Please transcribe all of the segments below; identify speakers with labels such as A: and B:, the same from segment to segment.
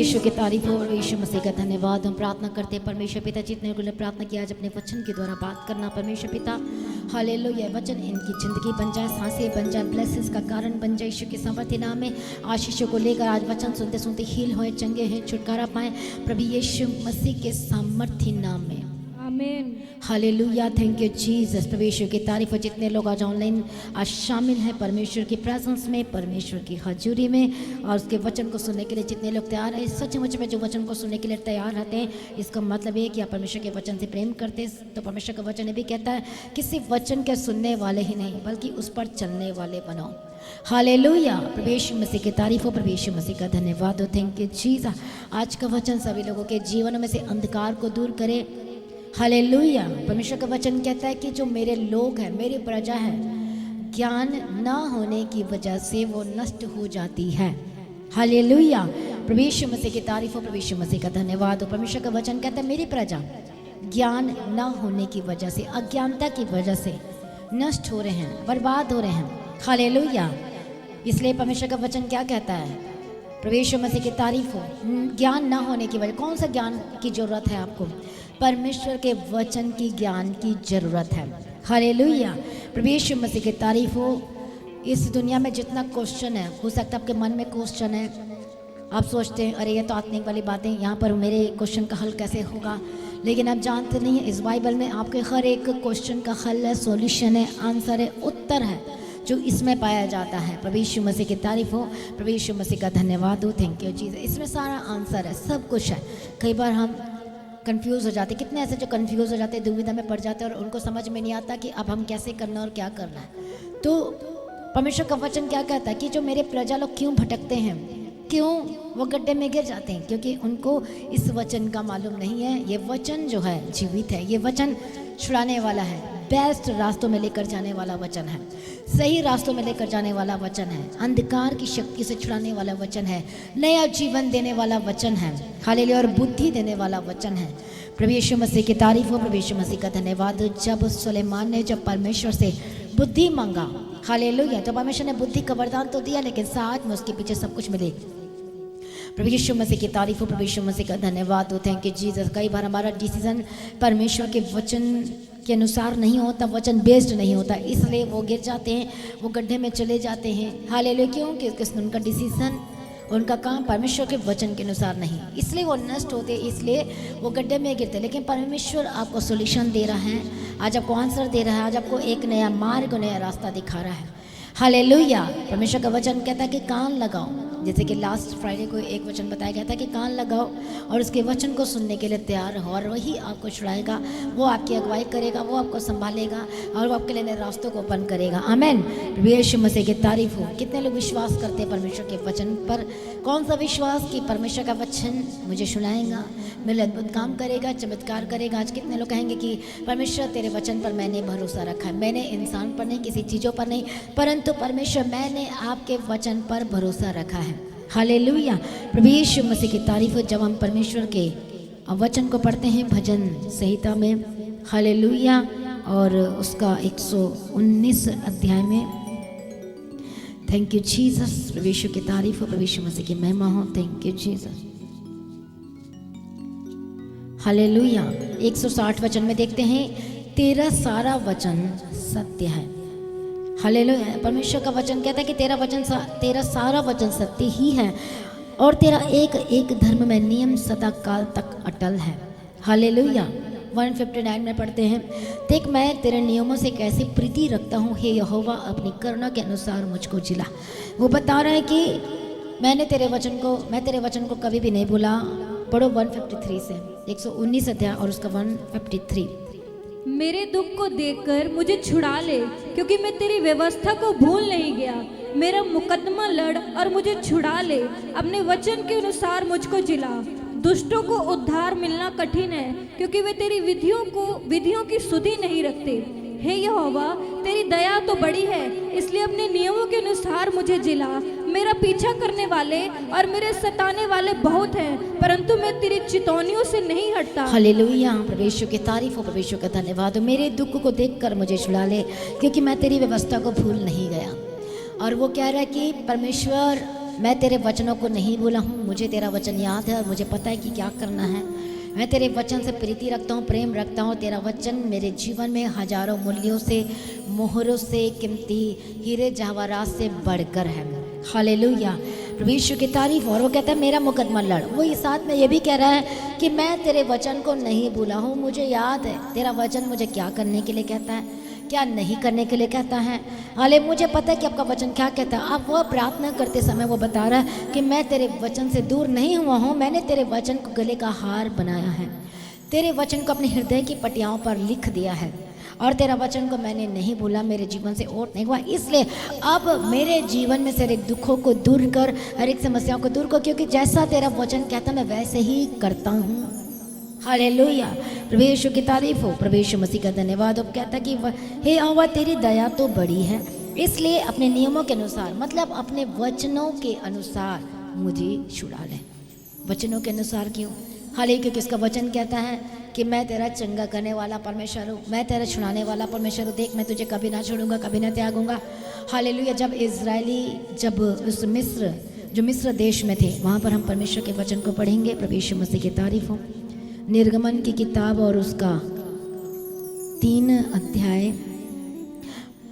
A: यीशु की तारीफ हो और यीशु मसीह का धन्यवाद। हम प्रार्थना करते हैं परमेश्वर पिता, जितने लोगों ने प्रार्थना किया आज अपने वचन के द्वारा बात करना परमेश्वर पिता, हालेलुया, वचन इनकी जिंदगी बन जाए, सांसें बन जाए, ब्लेसिंग्स का कारण बन जाए। यीशु के सामर्थ्य नाम में आशीषों को लेकर आज वचन सुनते सुनते हील होए, चंगे हैं, छुटकारा पाएं प्रभु यीशु मसीह के सामर्थ्य नाम में, आमीन, हालेलुया। Thank you Jesus. परमेश्वर की तारीफ हो। जितने लोग आज ऑनलाइन आज शामिल हैं परमेश्वर की प्रेजेंस में, परमेश्वर की हजूरी में और उसके वचन को सुनने के लिए जितने लोग तैयार हैं, सचमुच में जो वचन को सुनने के लिए तैयार रहते हैं, इसका मतलब ये कि आप परमेश्वर के वचन से प्रेम करते हैं। तो परमेश्वर का वचन ये भी कहता है, किसी वचन के सुनने वाले ही नहीं बल्कि उस पर चलने वाले बनो। हालेलुया। प्रभु यीशु मसीह की तारीफ हो, प्रभु यीशु मसीह का धन्यवाद हो। Thank you Jesus. आज का वचन सभी लोगों के जीवन में से अंधकार को दूर करे। हालेलुया। परमेश्वर का वचन कहता है कि जो मेरे लोग हैं, मेरी प्रजा है, ज्ञान ना होने की वजह से वो नष्ट हो जाती है। हालेलुया। प्रभु यीशु मसीह की तारीफ हो, प्रभु यीशु मसीह का धन्यवाद हो। परमेश्वर का वचन कहता है मेरी प्रजा ज्ञान ना होने की वजह से, अज्ञानता की वजह से नष्ट हो रहे हैं, बर्बाद हो रहे हैं। हालेलुया। इसलिए परमेश्वर का वचन क्या कहता है? प्रभु यीशु मसीह की तारीफ हो। ज्ञान ना होने की वजह, कौन सा ज्ञान की जरूरत है आपको? परमेश्वर के वचन की ज्ञान की जरूरत है। हालेलुया। प्रभु यीशु मसीह की तारीफ हो। इस दुनिया में जितना क्वेश्चन है, हो सकता है आपके मन में क्वेश्चन है, आप सोचते हैं अरे ये तो आत्मिक वाली बातें, यहाँ पर मेरे क्वेश्चन का हल कैसे होगा? लेकिन आप जानते नहीं हैं इस बाइबल में आपके हर एक क्वेश्चन का हल है, सॉल्यूशन है, आंसर है, उत्तर है जो इसमें पाया जाता है। प्रभु यीशु मसीह की तारीफ हो, प्रभु यीशु मसीह का धन्यवाद हो। Thank you Jesus. इसमें सारा आंसर है, सब कुछ है। कई बार हम कंफ्यूज हो जाते, कितने ऐसे जो कंफ्यूज हो जाते हैं, दुविधा में पड़ जाते हैं और उनको समझ में नहीं आता कि अब हम कैसे करना और क्या करना है। तो परमेश्वर का वचन क्या कहता है कि जो मेरे प्रजा लोग क्यों भटकते हैं, क्यों वो गड्ढे में गिर जाते हैं? क्योंकि उनको इस वचन का मालूम नहीं है। ये वचन जो है जीवित है, ये वचन छुड़ाने वाला है, बेस्ट रास्तों में लेकर जाने वाला वचन है, सही रास्तों में लेकर जाने वाला वचन है, अंधकार की शक्ति से छुड़ाने वाला वचन है, नया जीवन देने वाला वचन है, हालेलुया, और बुद्धि देने वाला वचन है। प्रभु यीशु मसीह की तारीफ हो, प्रभु यीशु मसीह का धन्यवाद। जब सुलेमान ने जब परमेश्वर से बुद्धि मांगा, हालेलुया, तो परमेश्वर ने बुद्धि का वरदान तो दिया, लेकिन साथ में उसके पीछे सब कुछ मिले। प्रभु यीशु मसीह की तारीफ हो, प्रभु यीशु मसीह का धन्यवाद हो। Thank you Jesus. कई बार हमारा डिसीजन परमेश्वर के वचन के अनुसार नहीं होता, वचन बेस्ड नहीं होता, इसलिए वो गिर जाते हैं, वो गड्ढे में चले जाते हैं। हालेलुया। क्यों? क्योंकि उनका डिसीजन, उनका काम परमेश्वर के वचन के अनुसार नहीं, इसलिए वो नष्ट होते, इसलिए वो गड्ढे में गिरते। लेकिन परमेश्वर आपको सोल्यूशन दे रहा है, आज आपको आंसर दे रहा है, आज आपको एक नया मार्ग, नया रास्ता दिखा रहा है। हालेलुया। परमेश्वर का वचन कहता है कि कान लगाओ, जैसे कि लास्ट फ्राइडे को एक वचन बताया गया था कि कान लगाओ और उसके वचन को सुनने के लिए तैयार हो, और वही आपको छुड़ाएगा, वो आपकी अगुवाई करेगा, वो आपको संभालेगा और वो आपके लिए नए रास्तों को ओपन करेगा। आमीन। यीशु मसीह की तारीफ हो। कितने लोग विश्वास करते हैं परमेश्वर के वचन पर? कौन सा विश्वास कि परमेश्वर का वचन मुझे सुनाएगा, मेरे अद्भुत काम करेगा, चमत्कार करेगा। आज कितने लोग कहेंगे कि परमेश्वर तेरे वचन पर मैंने भरोसा रखा है, मैंने इंसान पर नहीं, किसी चीज़ों पर नहीं, परंतु परमेश्वर मैंने आपके वचन पर भरोसा रखा है। हालेलुया। प्रभु यीशु मसीह की तारीफ हो। जब हम परमेश्वर के वचन को पढ़ते हैं भजन संहिता में, हालेलुया, और उसका 119 अध्याय में, थैंक यू जीसस। प्रभु यीशु की तारीफ हो, प्रभु यीशु मसीह की महिमा हो। Thank you Jesus. हालेलुया। 160 वचन में देखते हैं, तेरा सारा वचन सत्य है। हालेलुया। परमेश्वर का वचन कहता है कि तेरा सारा वचन सत्य ही है और तेरा एक एक धर्म में नियम सदा काल तक अटल है। हालेलुया। 159 में पढ़ते हैं, देख मैं तेरे नियमों से कैसे प्रीति रखता हूँ, हे यहोवा अपनी करुणा के अनुसार मुझको जिला। वो बता रहा है कि मैं तेरे वचन को कभी भी नहीं भूला। पढ़ो 153 से 119 अध्याय और उसका 153।
B: मेरे दुख को देखकर मुझे छुड़ा ले, क्योंकि मैं तेरी व्यवस्था को भूल नहीं गया। मेरा मुकदमा लड़ और मुझे छुड़ा ले, अपने वचन के अनुसार मुझको जिला। दुष्टों को उद्धार मिलना कठिन है, क्योंकि वे तेरी विधियों की सुधि नहीं रखते। हे यहोवा, तेरी दया तो बड़ी है, इसलिए अपने नियमों के अनुसार मुझे जिला। मेरा पीछा करने वाले और मेरे सताने वाले बहुत हैं, परंतु मैं तेरी चितौनियों से नहीं हटता।
A: हालेलुया। प्रभु यीशु की तारीफ हो, प्रभु यीशु का धन्यवाद हो। मेरे दुख को देखकर मुझे छुड़ा ले, क्योंकि मैं तेरी व्यवस्था को भूल नहीं गया। और वो कह रहा है कि परमेश्वर मैं तेरे वचनों को नहीं भूला हूँ, मुझे तेरा वचन याद है और मुझे पता है कि क्या करना है। मैं तेरे वचन से प्रीति रखता हूँ, प्रेम रखता हूँ। तेरा वचन मेरे जीवन में हजारों मूल्यों से, मोहरों से, कीमती हीरे जवाहरात से बढ़कर है। हालेलुया, प्रभु यीशु की तारीफ। और वो कहता है मेरा मुकदमा लड़। वो इस साथ में ये भी कह रहा है कि मैं तेरे वचन को नहीं भूला हूँ, मुझे याद है तेरा वचन मुझे क्या करने के लिए कहता है, क्या नहीं करने के लिए कहता है। हाले मुझे पता है कि आपका वचन क्या कहता है। आप वो प्रार्थना करते समय वो बता रहा है कि मैं तेरे वचन से दूर नहीं हुआ हूँ, मैंने तेरे वचन को गले का हार बनाया है, तेरे वचन को अपने हृदय की पटियाओं पर लिख दिया है और तेरा वचन को मैंने नहीं भूला, मेरे जीवन से ओट नहीं हुआ। इसलिए अब मेरे जीवन में से हर एक दुखों को दूर कर, हर एक समस्याओं को दूर कर, क्योंकि जैसा तेरा वचन कहता मैं वैसे ही करता हूँ। हालेलुया, प्रभु यीशु की तारीफ हो, प्रभु यीशु मसीह का धन्यवाद। अब कहता कि हे यहोवा तेरी दया तो बड़ी है, इसलिए अपने नियमों के अनुसार, मतलब अपने वचनों के अनुसार मुझे छुड़ा ले। वचनों के अनुसार क्यों? हालांकि क्योंकि उसका वचन कहता है कि मैं तेरा चंगा करने वाला परमेश्वर हूँ, मैं तेरा छुड़ाने वाला परमेश्वर हूँ। देख मैं तुझे कभी ना छोड़ूंगा, कभी ना त्यागूंगा। हालेलुया। जब इजरायली उस मिस्र देश में थे, वहाँ पर हम परमेश्वर के वचन को पढ़ेंगे। प्रभु यीशु मसीह की तारीफ हो। निर्गमन की किताब और उसका 3 अध्याय,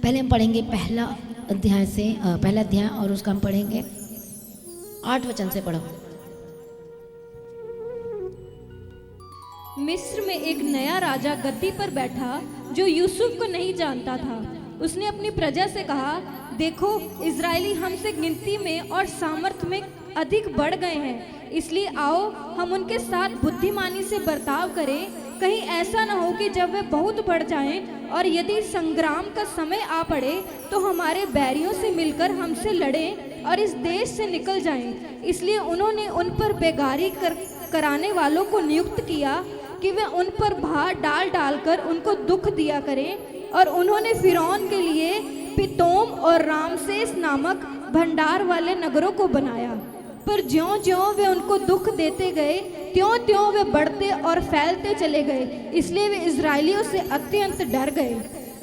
A: पहले हम पढ़ेंगे पहला अध्याय और उसका हम पढ़ेंगे 8 वचन से। पढ़ो।
B: मिस्र में एक नया राजा गद्दी पर बैठा जो यूसुफ को नहीं जानता था। उसने अपनी प्रजा से कहा, देखो इजरायली हमसे गिनती में और सामर्थ में अधिक बढ़ गए हैं, इसलिए आओ हम उनके साथ बुद्धिमानी से बर्ताव करें। कहीं ऐसा न हो कि जब वे बहुत बढ़ जाएं और यदि संग्राम का समय आ पड़े तो हमारे बैरियों से मिलकर हमसे लड़ें और इस देश से निकल जाएं। इसलिए उन्होंने उन पर बेगारी कराने वालों को नियुक्त किया कि वे उन पर भार डाल डालकर उनको दुख दिया करें। और उन्होंने फिरौन के लिए पितोम और रामसेस नामक भंडार वाले नगरों को बनाया, पर ज्यों-ज्यों वे उनको दुख देते गए त्यों-त्यों वे बढ़ते और फैलते चले गए, इसलिए वे इजरायलियों से अत्यंत डर गए।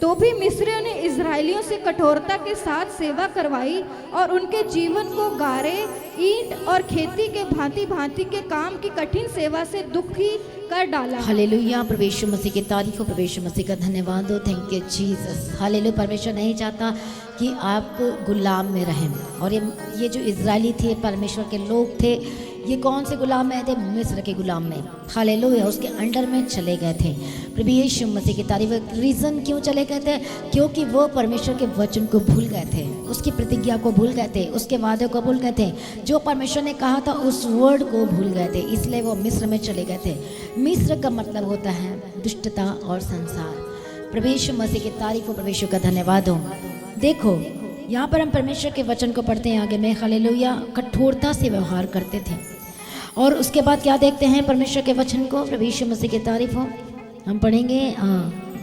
B: तो भी मिस्रियों ने इजरायलियों से कठोरता के साथ सेवा करवाई और उनके जीवन को गारे, ईंट और खेती के भांति भांति के काम की कठिन सेवा से दुखी कर डाला।
A: हालेलुया, प्रभु यीशु मसीह की तारीफ हो, प्रभु यीशु मसीह का धन्यवाद हो। Thank you Jesus. हालेलुया। परमेश्वर नहीं चाहता कि आप गुलाम में रहें। और ये जो इजरायली थे, परमेश्वर के लोग थे, ये कौन से गुलाम में थे? मिस्र के गुलाम में। हालेलुया, उसके अंडर में चले गए थे। प्रभु यीशु मसीह की तारीफ। रीज़न क्यों चले गए थे? क्योंकि वो परमेश्वर के वचन को भूल गए थे, उसकी प्रतिज्ञा को भूल गए थे, उसके वादे को भूल गए थे, जो परमेश्वर ने कहा था उस वर्ड को भूल गए थे, इसलिए वो मिस्र में चले गए थे। मिस्र का मतलब होता है दुष्टता और संसार। प्रभु यीशु मसीह की तारीफ हो, प्रभु यीशु का धन्यवाद हो। देखो यहाँ पर हम परमेश्वर के वचन को पढ़ते हैं आगे में। हालेलुया, कठोरता से व्यवहार करते थे। और उसके बाद क्या देखते हैं परमेश्वर के वचन को? प्रभु यीशु मसीह की तारीफ हो। हम पढ़ेंगे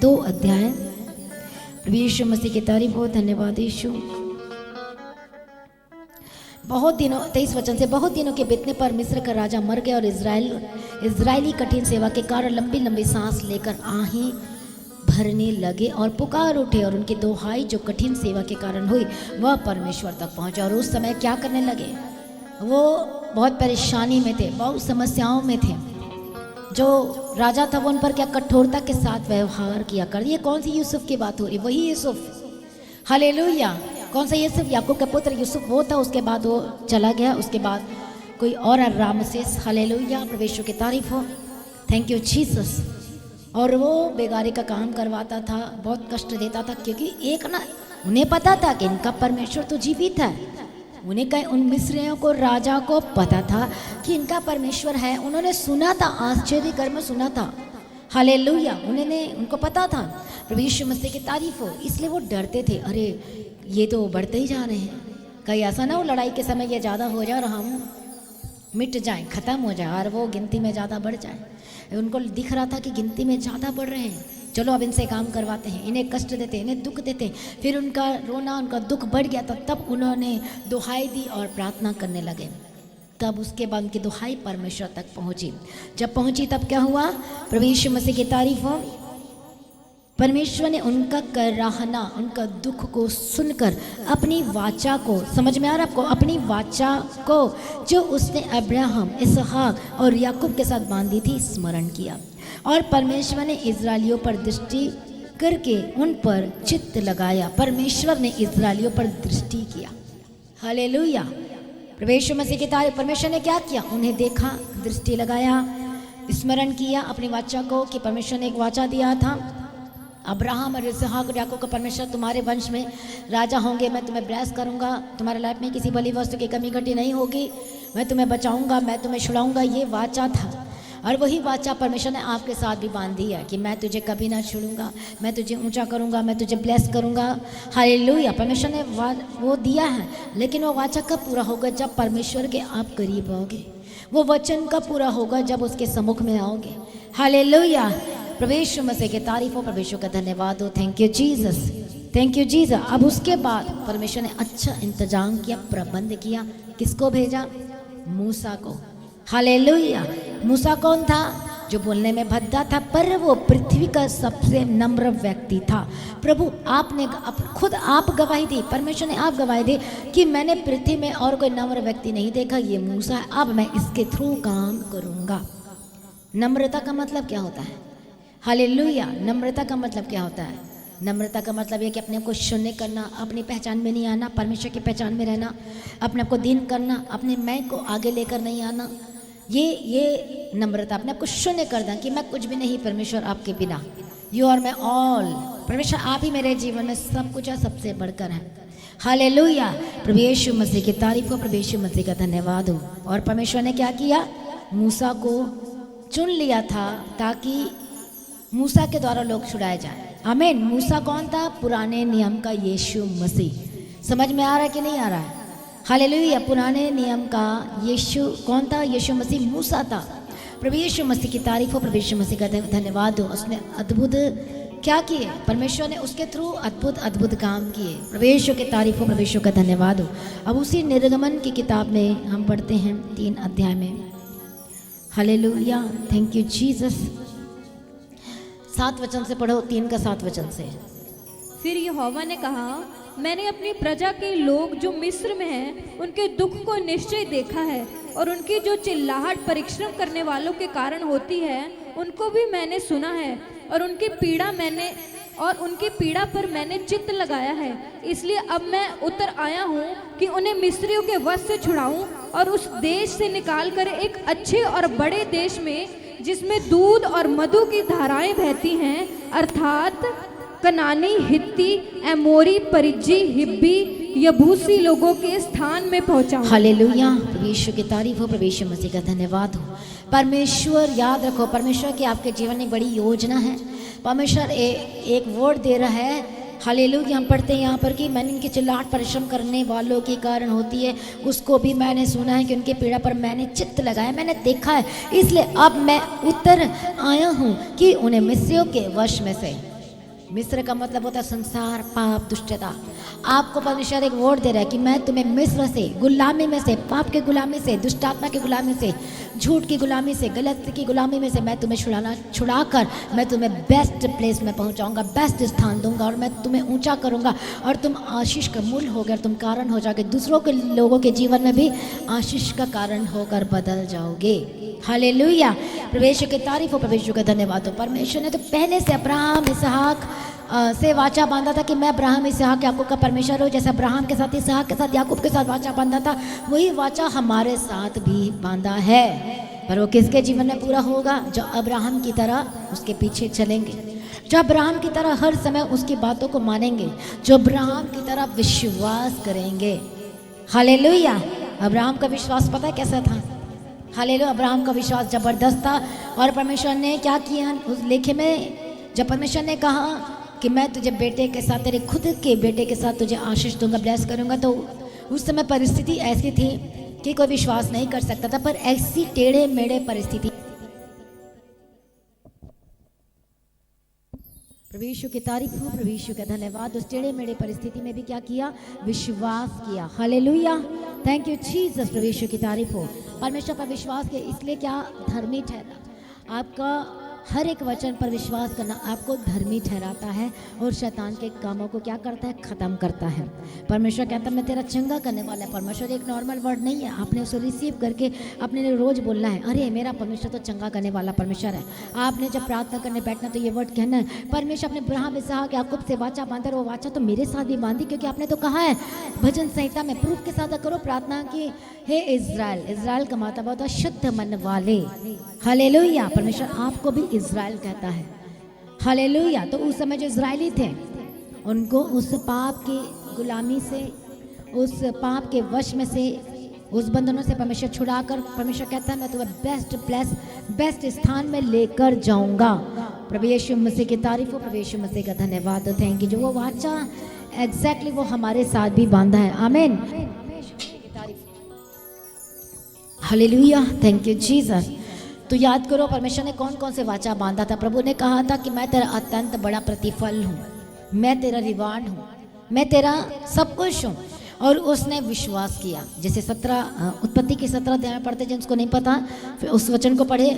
A: 2 अध्याय। प्रभु यीशु मसीह की तारीफ हो। धन्यवाद यीशु। बहुत दिनों 23 वचन से, बहुत दिनों के बीतने पर मिस्र का राजा मर गया और इजरायली कठिन सेवा के कारण लंबी लंबी सांस लेकर आहें भरने लगे और पुकार उठे, और उनकी दोहाई जो कठिन सेवा के कारण हुई वह परमेश्वर तक पहुंचा। और उस समय क्या करने लगे? वो बहुत परेशानी में थे, बहुत समस्याओं में थे। जो राजा था वो उन पर क्या कठोरता के साथ व्यवहार किया कर। ये कौन सी यूसुफ की बात हो रही? वही यूसुफ। हालेलुया। कौन सा यूसुफ? याकूब का पुत्र यूसुफ वो था। उसके बाद वो चला गया, उसके बाद कोई और रामसेस। हालेलुया, प्रभु यीशु की तारीफ हो। Thank you Jesus. और वो बेगारी का काम करवाता था, बहुत कष्ट देता था, क्योंकि एक ना उन्हें पता था कि इनका परमेश्वर तो जीवित है। उन्हें कहीं उन मिस्रियों को, राजा को पता था कि इनका परमेश्वर है। उन्होंने सुना था, आश्चर्य में सुना था। हालेलुया, उनको पता था। प्रभु यीशु मसीह की तारीफ हो। इसलिए वो डरते थे, अरे ये तो बढ़ते ही जा रहे हैं, कहीं ऐसा ना हो लड़ाई के समय ये ज़्यादा हो जाए और हम मिट जाएं, ख़त्म हो जाए और वो गिनती में ज़्यादा बढ़ जाए। उनको दिख रहा था कि गिनती में ज़्यादा बढ़ रहे हैं, चलो अब इनसे काम करवाते हैं, इन्हें कष्ट देते, इन्हें दुख देते। फिर उनका रोना, उनका दुख बढ़ गया था। तब उन्होंने दुहाई दी और प्रार्थना करने लगे। तब उसके बाद उनकी दुहाई परमेश्वर तक पहुंची। जब पहुंची तब क्या हुआ? प्रभु यीशु मसीह की तारीफ हो। परमेश्वर ने उनका कराहना, उनका दुख को सुनकर अपनी वाचा को, समझ में आ रहा है आपको, अपनी वाचा को जो उसने अब्राहम, इसहाक और याकूब के साथ बांधी थी स्मरण किया। और परमेश्वर ने इजराइलियों पर दृष्टि करके उन पर चित्त लगाया। परमेश्वर ने इजराइलियों पर दृष्टि किया। हालेलुया, प्रभु मसीह की तारीफ। परमेश्वर ने क्या किया? उन्हें देखा, दृष्टि लगाया, स्मरण किया अपनी वाचा को, कि परमेश्वर ने एक वाचा दिया था अब्राहम और इसहाक और याकूब को, परमेश्वर तुम्हारे वंश में राजा होंगे, मैं तुम्हें ब्लेस करूंगा, तुम्हारे लाइफ में किसी भली वस्तु की कमी घटी नहीं होगी, मैं तुम्हें बचाऊंगा, मैं तुम्हें छुड़ाऊंगा। ये वाचा था। और वही वाचा परमेश्वर ने आपके साथ भी बांधी है कि मैं तुझे कभी ना छोड़ूंगा, मैं तुझे ऊंचा करूंगा, मैं तुझे ब्लेस करूंगा। हालेलुया, परमेश्वर ने वो दिया है। लेकिन वो वाचा कब पूरा होगा? जब परमेश्वर के आप करीब आओगे। वो वचन कब पूरा होगा? जब उसके सम्मुख में आओगे। हालेलुया, प्रभु यीशु मसीह की तारीफ हो, प्रभु यीशु का धन्यवाद हो। Thank you Jesus, thank you Jesus. अब उसके बाद परमेश्वर ने अच्छा इंतजाम किया, प्रबंध किया। किसको भेजा? मूसा को। हालेलुया, मूसा कौन था? जो बोलने में भद्दा था, पर वो पृथ्वी का सबसे नम्र व्यक्ति था। प्रभु आपने खुद आप गवाही दी, परमेश्वर ने आप गवाही दी कि मैंने पृथ्वी में और कोई नम्र व्यक्ति नहीं देखा, ये मूसा है, अब मैं इसके थ्रू काम करूँगा। नम्रता का मतलब क्या होता है? हालेलुया, नम्रता का मतलब क्या होता है? नम्रता का मतलब ये कि अपने आप को शून्य करना, अपनी पहचान में नहीं आना, परमेश्वर की पहचान में रहना, अपने आप को दीन करना, अपने मैं को आगे लेकर नहीं आना। ये नम्रता, अपने आप को शून्य कर दें कि मैं कुछ भी नहीं, परमेश्वर आपके बिना, यू आर माई ऑल, परमेश्वर आप ही मेरे जीवन में सब कुछ है, सबसे बढ़कर है। हालेलुया, प्रभु यीशु मसीह की तारीफ हो, प्रभु यीशु मसीह का धन्यवाद हो। और परमेश्वर ने क्या किया? मूसा को चुन लिया था ताकि मूसा के द्वारा लोग छुड़ाए जाए। आमीन। मूसा कौन था? पुराने नियम का यीशु मसीह। समझ में आ रहा है कि नहीं आ रहा है? हालेलुया, पुराने नियम का यीशु कौन था? यीशु मसीह मूसा था। प्रभु यीशु मसीह की तारीफ हो, प्रभु यीशु मसीह का धन्यवाद हो। उसने अद्भुत क्या किए? परमेश्वर ने उसके थ्रू अद्भुत अद्भुत काम किए। प्रभु यीशु की तारीफ हो, प्रभु यीशु का धन्यवाद हो। अब उसी निर्गमन की किताब में हम पढ़ते हैं 3 अध्याय में। Hallelujah, thank you Jesus. 7 वचन से पढ़ो, 3 का 7 वचन से।
B: फिर यहोवा ने कहा, मैंने अपनी प्रजा के लोग जो मिस्र में हैं उनके दुख को निश्चय देखा है, और उनकी जो चिल्लाहट परिश्रम करने वालों के कारण होती है उनको भी मैंने सुना है, और उनकी पीड़ा पर मैंने चित्त लगाया है। इसलिए अब मैं उतर आया हूँ कि उन्हें मिस्रियों के वश से छुड़ाऊं और उस देश से निकाल कर एक अच्छे और बड़े देश में, जिसमें दूध और मधु की धाराएं बहती हैं, अर्थात कनानी, हित्ती, एमोरी, परिज्जी, हिब्बी, यबूसी लोगों के स्थान में पहुंचाऊं।
A: हालेलुया, प्रभु यीशु की तारीफ हो, प्रभु यीशु मसीह का धन्यवाद हो। परमेश्वर, याद रखो, परमेश्वर की आपके जीवन में बड़ी योजना है। परमेश्वर एक वर्ड दे रहा है। हालेलुया, हम पढ़ते हैं यहाँ पर कि मैंने इनकी चिल्लाहट परिश्रम करने वालों के कारण होती है, उसको भी मैंने सुना है कि उनके पीड़ा पर मैंने चित्त लगाया, मैंने देखा है, इसलिए अब मैं उतर आया हूँ कि उन्हें मिस्रियों के वश में से, मिस्र का मतलब होता है संसार, पाप, दुष्टता। आपको परमेश्वर एक वर्ड दे रहा है कि मैं तुम्हें मिस्र से, गुलामी में से, पाप के गुलामी से, दुष्टात्मा की गुलामी से, झूठ की गुलामी से, गलत की गुलामी में से मैं तुम्हें छुड़ाकर मैं तुम्हें बेस्ट प्लेस में पहुंचाऊंगा, बेस्ट स्थान दूंगा, और मैं तुम्हें ऊंचा करूंगा, और तुम आशीष का मूल हो गए, तुम कारण हो जाओगे, दूसरों के लोगों के जीवन में भी आशीष का कारण होकर बदल जाओगे। हालेलुया, परमेश्वर की तारीफ हो, परमेश्वर का धन्यवाद हो। परमेश्वर ने तो पहले से अब्राहम, इसहाक से वाचा बांधा था कि मैं अब्राहम, इसहाक, याकूब का परमेश्वर हूँ। जैसे अब्राहम के साथ, इसहाक के साथ, याकूब के साथ वाचा बांधा था, वही वाचा हमारे साथ भी बांधा है। पर वो किसके जीवन में पूरा होगा? जो अब्राहम की तरह उसके पीछे चलेंगे, जो अब्राहम की तरह हर समय उसकी बातों को मानेंगे, जो अब्राहम की तरह विश्वास करेंगे। हालेलुया, अब्राहम का विश्वास पता है कैसा था? हालेलुया, अब्राहम का विश्वास जबरदस्त था। और परमेश्वर ने क्या किया उस लेखे में? जब परमेश्वर ने कहा कि मैं तुझे बेटे के साथ, तेरे खुद के बेटे के साथ तुझे आशीष दूंगा, ब्लेस करूंगा, तो उस समय परिस्थिति ऐसी थी कि कोई विश्वास नहीं कर सकता था। पर ऐसी टेढ़े मेढ़े परिस्थिति, प्रभु यीशु की तारीफ हो, प्रभु यीशु का धन्यवाद। उस टेढ़े मेढ़े परिस्थिति में भी क्या किया? विश्वास किया। हालेलुया, थैंक यू जीसस, प्रभु यीशु की तारीफ हो। परमेश्वर पर विश्वास किया, इसलिए क्या? धर्मी ठहरा। आपका हर एक वचन पर विश्वास करना आपको धर्मी ठहराता है और शैतान के कामों को क्या करता है, ख़त्म करता है। परमेश्वर कहता है मैं तेरा चंगा करने वाला है। परमेश्वर एक नॉर्मल वर्ड नहीं है, आपने उसे रिसीव करके अपने लिए रोज़ बोलना है, अरे मेरा परमेश्वर तो चंगा करने वाला परमेश्वर है। आपने जब प्रार्थना करने बैठना तो ये वर्ड कहना है, परमेश्वर अपने अब्राहम इसहाक याकूब से वाचा बांधा, वो वाचा तो मेरे साथ भी बांधी, क्योंकि आपने तो कहा है भजन संहिता में प्रूफ के साथ करो प्रार्थना की, हे इज़राइल। इज़राइल का मतलब होता है शुद्ध मन वाले। हालेलुया। परमेश्वर आपको भी इज़राइल कहता है। हालेलुया। तो उस समय जो इज़राइली थे उनको उस पाप की गुलामी से, उस पाप के वश में से, उस बंधनों से परमेश्वर छुड़ाकर परमेश्वर कहता है मैं तुम्हें बेस्ट प्लेस, बेस्ट स्थान में लेकर जाऊंगा। प्रभु यीशु मसीह की तारीफ हो, प्रभु यीशु मसीह का धन्यवाद हो। Thank you. जो वो वाचा एग्जैक्टली वो हमारे साथ भी बांधा है। आमीन। हालेलुया। Thank you Jesus. तो याद करो परमेश्वर ने कौन कौन से वाचा बांधा था। प्रभु ने कहा था कि मैं तेरा अत्यंत बड़ा प्रतिफल हूँ, मैं तेरा रिवार्ड हूँ, मैं तेरा सब कुछ हूँ। और उसने विश्वास किया। जैसे 17 उत्पत्ति के 17 अध्याय में पढ़ते, जिनको नहीं पता फिर उस वचन को पढ़े।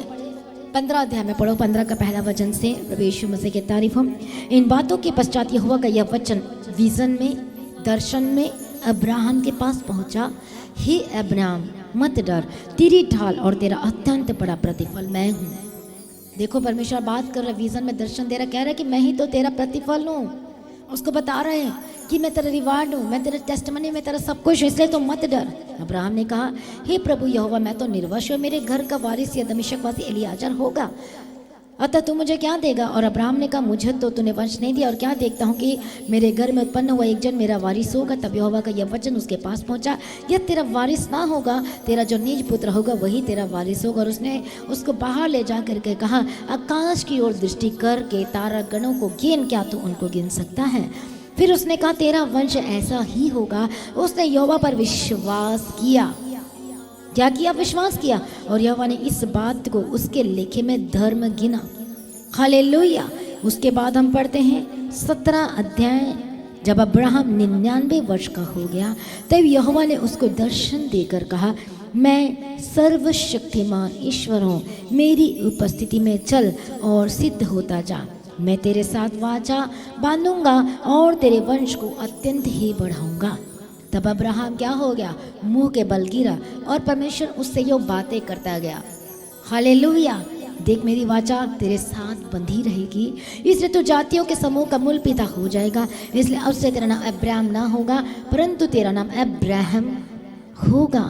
A: 15 अध्याय में पढ़ो, 15 का पहला वचन से। प्रभु यीशु मसीह की तारीफ हो। इन बातों के पश्चात यहोवा का यह वचन विजन में, दर्शन में अब्राहम के पास पहुंचा, हे अब्राहम मत डर, तेरी ढाल और तेरा अत्यंत बड़ा प्रतिफल मैं हूँ। देखो परमेश्वर बात कर रहा है, विजन में दर्शन दे रहा, कह रहा है कि मैं ही तो तेरा प्रतिफल हूँ। उसको बता रहे हैं कि मैं तेरा रिवार्ड हूँ, मैं तेरे टेस्टमनी में तेरा सब कुछ, इसलिए तो मत डर। अब्राहम ने कहा, हे प्रभु यहोवा, मैं तो निर्वंश हूँ, मेरे घर का वारिस या दमिश्कवासी एलियाजर होगा, अतः तू मुझे क्या देगा? और अब्राहम ने कहा, मुझे तो तूने वंश नहीं दिया, और क्या देखता हूँ कि मेरे घर में उत्पन्न हुआ एक जन मेरा वारिस होगा। तब यहोवा का यह वचन उसके पास पहुँचा, यह तेरा वारिस ना होगा, तेरा जो निज पुत्र होगा वही तेरा वारिस होगा। और उसने उसको बाहर ले जा करके कहा, आकाश की ओर दृष्टि करके तारागणों को गिन, क्या तू उनको गिन सकता है? फिर उसने कहा, तेरा वंश ऐसा ही होगा। उसने यहोवा पर विश्वास किया। क्या किया? विश्वास किया। और यहोवा ने इस बात को उसके लेखे में धर्म गिना। हालेलुया। उसके बाद हम पढ़ते हैं 17 अध्याय। जब अब्राहम 99 वर्ष का हो गया, तब यहोवा ने उसको दर्शन देकर कहा, मैं सर्वशक्तिमान ईश्वर हूँ, मेरी उपस्थिति में चल और सिद्ध होता जा। मैं तेरे साथ वाचा बांधूंगा और तेरे वंश को अत्यंत ही बढ़ाऊंगा। तब अब्राहम क्या हो गया? मुंह के बल गिरा, और परमेश्वर उससे यो बातें करता गया। हालेलुया। देख, मेरी वाचा तेरे साथ बंधी रहेगी, इसलिए तू जातियों के समूह का मूल पिता हो जाएगा। इसलिए अब से तेरा नाम अब्राहम ना होगा, परंतु तेरा नाम अब्राहम होगा।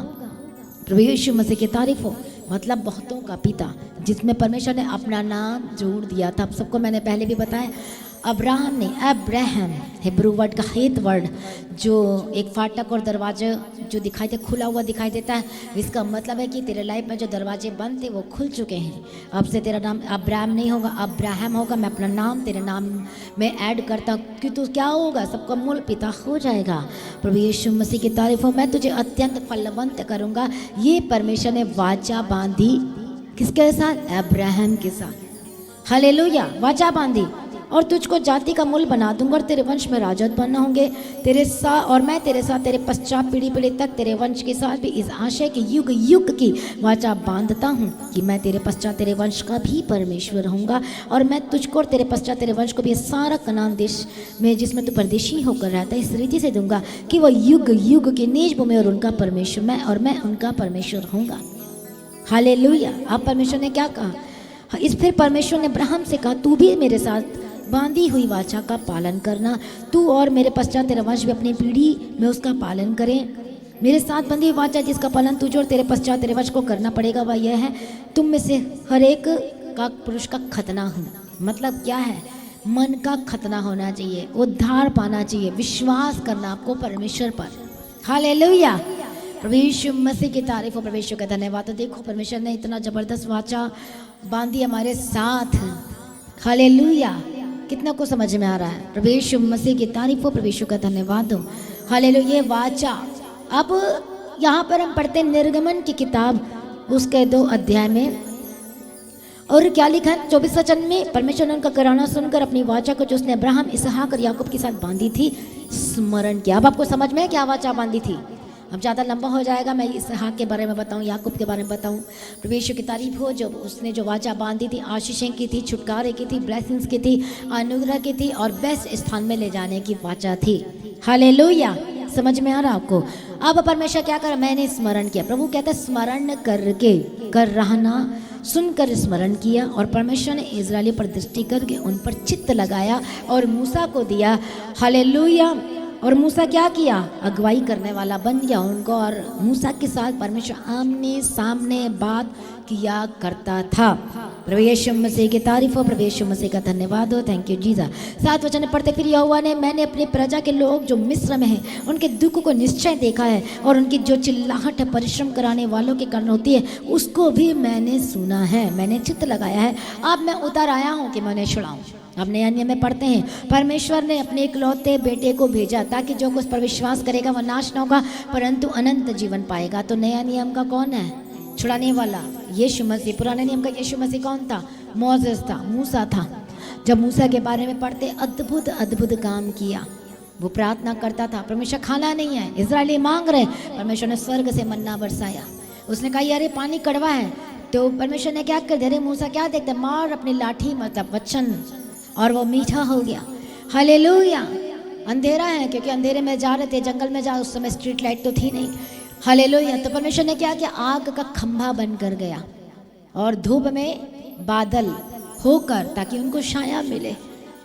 A: प्रभु यीशु मसीह की तारीफ हो। मतलब बहुतों का पिता, जिसमें परमेश्वर ने अपना नाम जोड़ दिया था। सबको मैंने पहले भी बताया, अब्राहम ने, अब्राहम हिब्रू वर्ड का हेत वर्ड, जो एक फाटक और दरवाजे जो दिखाई दे, खुला हुआ दिखाई देता है, इसका मतलब है कि तेरे लाइफ में जो दरवाजे बंद थे वो खुल चुके हैं। अब से तेरा नाम अब्राहम नहीं होगा, अब्राहम होगा। मैं अपना नाम तेरे नाम में ऐड करता हूँ कि तू क्या होगा? सबका मूल पिता हो जाएगा। प्रभु यीशु मसीह की तारीफ हो। मैं तुझे अत्यंत फलवंत करूँगा। ये परमेश्वर ने वाचा बांधी किसके साथ? अब्राहम के साथ। हालेलुया। वाचा बांधी, और तुझको जाति का मूल बना दूंगा, और तेरे वंश में राजा उत्पन्न होंगे तेरे साथ, और मैं तेरे साथ तेरे पश्चात पीढ़ी पीढ़ी तक तेरे वंश के साथ भी इस आशय के युग युग की वाचा बांधता हूँ कि मैं तेरे पश्चात तेरे वंश का भी परमेश्वर होऊंगा, और मैं तुझको और तेरे पश्चात तेरे वंश को भी सारा कनान देश में जिसमें तू परदेशी होकर रहता है इस रीति से दूंगा कि वह युग युग की निज भूमि और उनका परमेश्वर मैं, और मैं उनका परमेश्वर होऊंगा। हालेलुया। अब परमेश्वर ने क्या कहा? इस फिर परमेश्वर ने अब्राहम से कहा, तू भी मेरे साथ बांधी हुई वाचा का पालन करना, तू और मेरे पश्चात तेरा वंश भी अपनी पीढ़ी में उसका पालन करें। मेरे साथ बंधी हुई वाचा जिसका पालन तुझे और तेरे पश्चात तेरे वंश को करना पड़ेगा, वह यह है, तुम में से हर एक का पुरुष का खतना हो। मतलब क्या है? मन का खतना होना चाहिए, उद्धार पाना चाहिए, विश्वास करना आपको परमेश्वर पर। हालेलुया। प्रभु यीशु मसीह की तारीफ हो, परमेश्वर का धन्यवाद। तो देखो परमेश्वर ने इतना जबरदस्त वाचा बांधी हमारे साथ। हालेलुया। कितना को समझ में आ रहा है? प्रभु यीशु मसीह की तारीफ हो, प्रभु यीशु का धन्यवाद हो। हालेलुया। ये वाचा। अब यहाँ पर हम पढ़ते हैं निर्गमन की किताब उसके 2 अध्याय में, और क्या लिखा है 24 वचन में? परमेश्वर ने उनका कराना सुनकर अपनी वाचा को जो उसने अब्राहम इसहाक और याकूब के साथ बांधी थी स्मरण किया। अब आपको समझ में है क्या वाचा बांधी थी? अब ज़्यादा लंबा हो जाएगा, मैं इसहाक के बारे में बताऊं, याकूब के बारे में बताऊं। प्रभु यीशु की तारीफ हो, जो उसने जो वाचा बांधी थी, आशीषें की थी, छुटकारे की थी, ब्लेसिंग्स की थी, अनुग्रह की थी और बेस्ट स्थान में ले जाने की वाचा थी। हालेलुया, समझ में आ रहा आपको? अब परमेश्वर क्या कर, मैंने स्मरण किया। प्रभु कहता है स्मरण करके, कर रहना, सुनकर स्मरण किया। और परमेश्वर ने इजरायली पर दृष्टि करके उन पर चित्त लगाया और मूसा को दिया। हालेलुया। और मूसा क्या किया, अगुवाई करने वाला बन गया उनको, और मूसा के साथ परमेश्वर आमने सामने बात किया करता था। प्रभु यीशु मसीह की तारीफ हो, प्रभु यीशु मसीह का धन्यवाद हो। Thank you Jesus. 7 वचन पढ़ते, फिर यहोवा ने, मैंने अपनी प्रजा के लोग जो मिस्र में हैं उनके दुख को निश्चय देखा है, और उनकी जो चिल्लाहट परिश्रम कराने वालों के कारण होती है उसको भी मैंने सुना है, मैंने चित्त लगाया है। अब मैं उतर आया हूँ कि मैंने छुड़ाऊँ। अब नया नियम में पढ़ते हैं, परमेश्वर ने अपने इकलौते बेटे को भेजा ताकि जो कुछ पर विश्वास करेगा वह नाश न होगा परंतु अनंत जीवन पाएगा। तो नया नियम का कौन है छुड़ाने वाला? यीशु मसीह। पुराने नियम का यीशु मसीह कौन था? मोसेस था, मूसा था। जब मूसा के बारे में पढ़ते, अद्भुत अद्भुत काम किया। वो प्रार्थना करता था, परमेश्वर खाना नहीं है, इजरायली मांग रहे, परमेश्वर ने स्वर्ग से मन्ना बरसाया। उसने कहा अरे पानी कड़वा है, तो परमेश्वर ने क्या कर दिया, मूसा क्या देखते, मार अपनी लाठी मतलब वचन, और वो मीठा हो गया। हालेलुया। अंधेरा है, क्योंकि अंधेरे में जा रहे थे, जंगल में जा, उस समय स्ट्रीट लाइट तो थी नहीं। हालेलुया। तो परमेश्वर ने क्या किया, आग का खंभा बनकर गया और धूप में बादल होकर, ताकि उनको छाया मिले।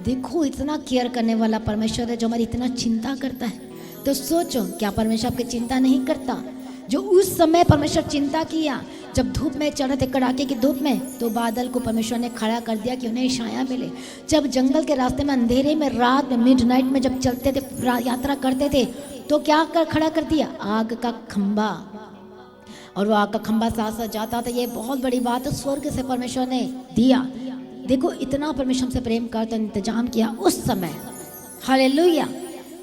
A: देखो इतना केयर करने वाला परमेश्वर है जो हमारी इतना चिंता करता है। तो सोचो, क्या परमेश्वर आपकी चिंता नहीं करता? जो उस समय परमेश्वर चिंता किया, जब धूप में चढ़े थे, कड़ाके की धूप में, तो बादल को परमेश्वर ने खड़ा कर दिया कि उन्हें छाया मिले। जब जंगल के रास्ते में अंधेरे में, रात में, मिडनाइट में जब चलते थे, यात्रा करते थे, तो क्या कर खड़ा कर दिया, आग का खंभा। और वो आग का खंभा साथ साथ जाता था। ये बहुत बड़ी बात है, स्वर्ग से परमेश्वर ने दिया। देखो इतना परमेश्वर से प्रेम करता, इंतजाम किया उस समय। हालेलुया।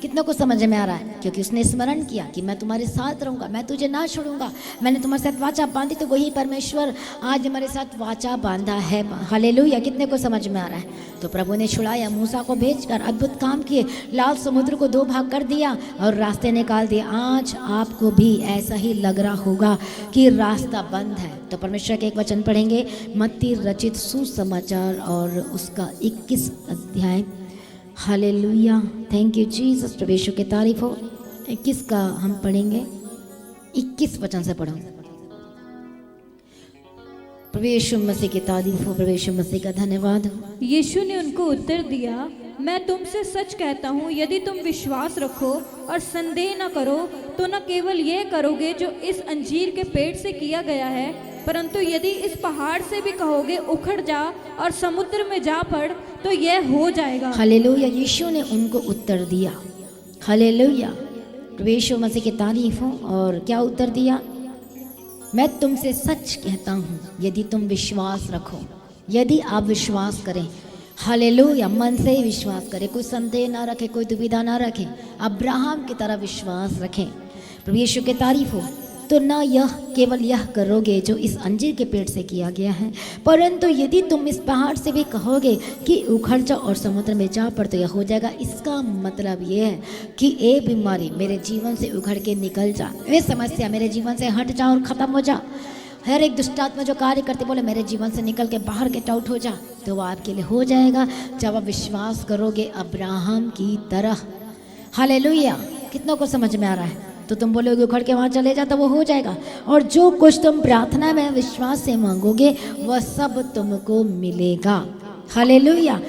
A: कितनों को समझ में आ रहा है? क्योंकि उसने स्मरण किया कि मैं तुम्हारे साथ रहूंगा, मैं तुझे ना छोड़ूंगा, मैंने तुम्हारे साथ वाचा बांधी। तो वही परमेश्वर आज हमारे साथ वाचा बांधा है। हालेलुया। कितने को समझ में आ रहा है? तो प्रभु ने छुड़ाया, मूसा को भेजकर अद्भुत काम किए, लाल समुद्र को 2 भाग कर दिया और रास्ते निकाल दिए। आज आपको भी ऐसा ही लग रहा होगा कि रास्ता बंद है। तो परमेश्वर के एक वचन पढ़ेंगे, मत्ती रचित सुसमाचार और उसका 21 अध्याय। हालेलुया। Thank you Jesus. प्रभु यीशु की तारीफ हो। 21 का हम पढ़ेंगे, 21 वचन से पढ़ो। प्रभु यीशु मसीह की तारीफ हो, प्रभु यीशु मसीह का धन्यवाद हो।
B: यीशु ने उनको उत्तर दिया, मैं तुमसे सच कहता हूँ, यदि तुम विश्वास रखो और संदेह न करो तो न केवल ये करोगे जो इस अंजीर के पेड़ से किया गया है, परंतु यदि इस पहाड़ से भी कहोगे उखड़ जा और समुद्र में जा पड़ तो यह हो जाएगा।
A: हालेलुया। यीशु ने उनको उत्तर दिया। हालेलुया। प्रभु यीशु मसीह की तारीफ हो। और क्या उत्तर दिया? मैं तुमसे सच कहता हूँ, यदि तुम विश्वास रखो, यदि आप विश्वास करें, हालेलुया, मन से ही विश्वास करें, कोई संदेह ना रखे, कोई दुविधा ना रखें, अब्राहम की तरह विश्वास रखें। प्रभु यीशु की तारीफ हो। तो ना यह केवल यह करोगे जो इस अंजीर के पेड़ से किया गया है, परंतु यदि तुम इस पहाड़ से भी कहोगे कि उखड़ जा और समुद्र में जा पड़ तो यह हो जाएगा। इसका मतलब ये है कि ये बीमारी मेरे जीवन से उखड़ के निकल जा, ये समस्या मेरे जीवन से हट जा और ख़त्म हो जा। हर एक दुष्टात्मा जो कार्य करते बोले मेरे जीवन से निकल के बाहर गेट आउट हो जा, तो वो आपके लिए हो जाएगा जब आप विश्वास करोगे अब्राहम की तरह। हालेलुया। कितनों को समझ में आ रहा है? तो तुम बोलोगे उखड़ के वहाँ चले जा, तो वो हो जाएगा। और जो कुछ तुम प्रार्थना में विश्वास से मांगोगे वह सब तुमको मिलेगा। हालेलुया।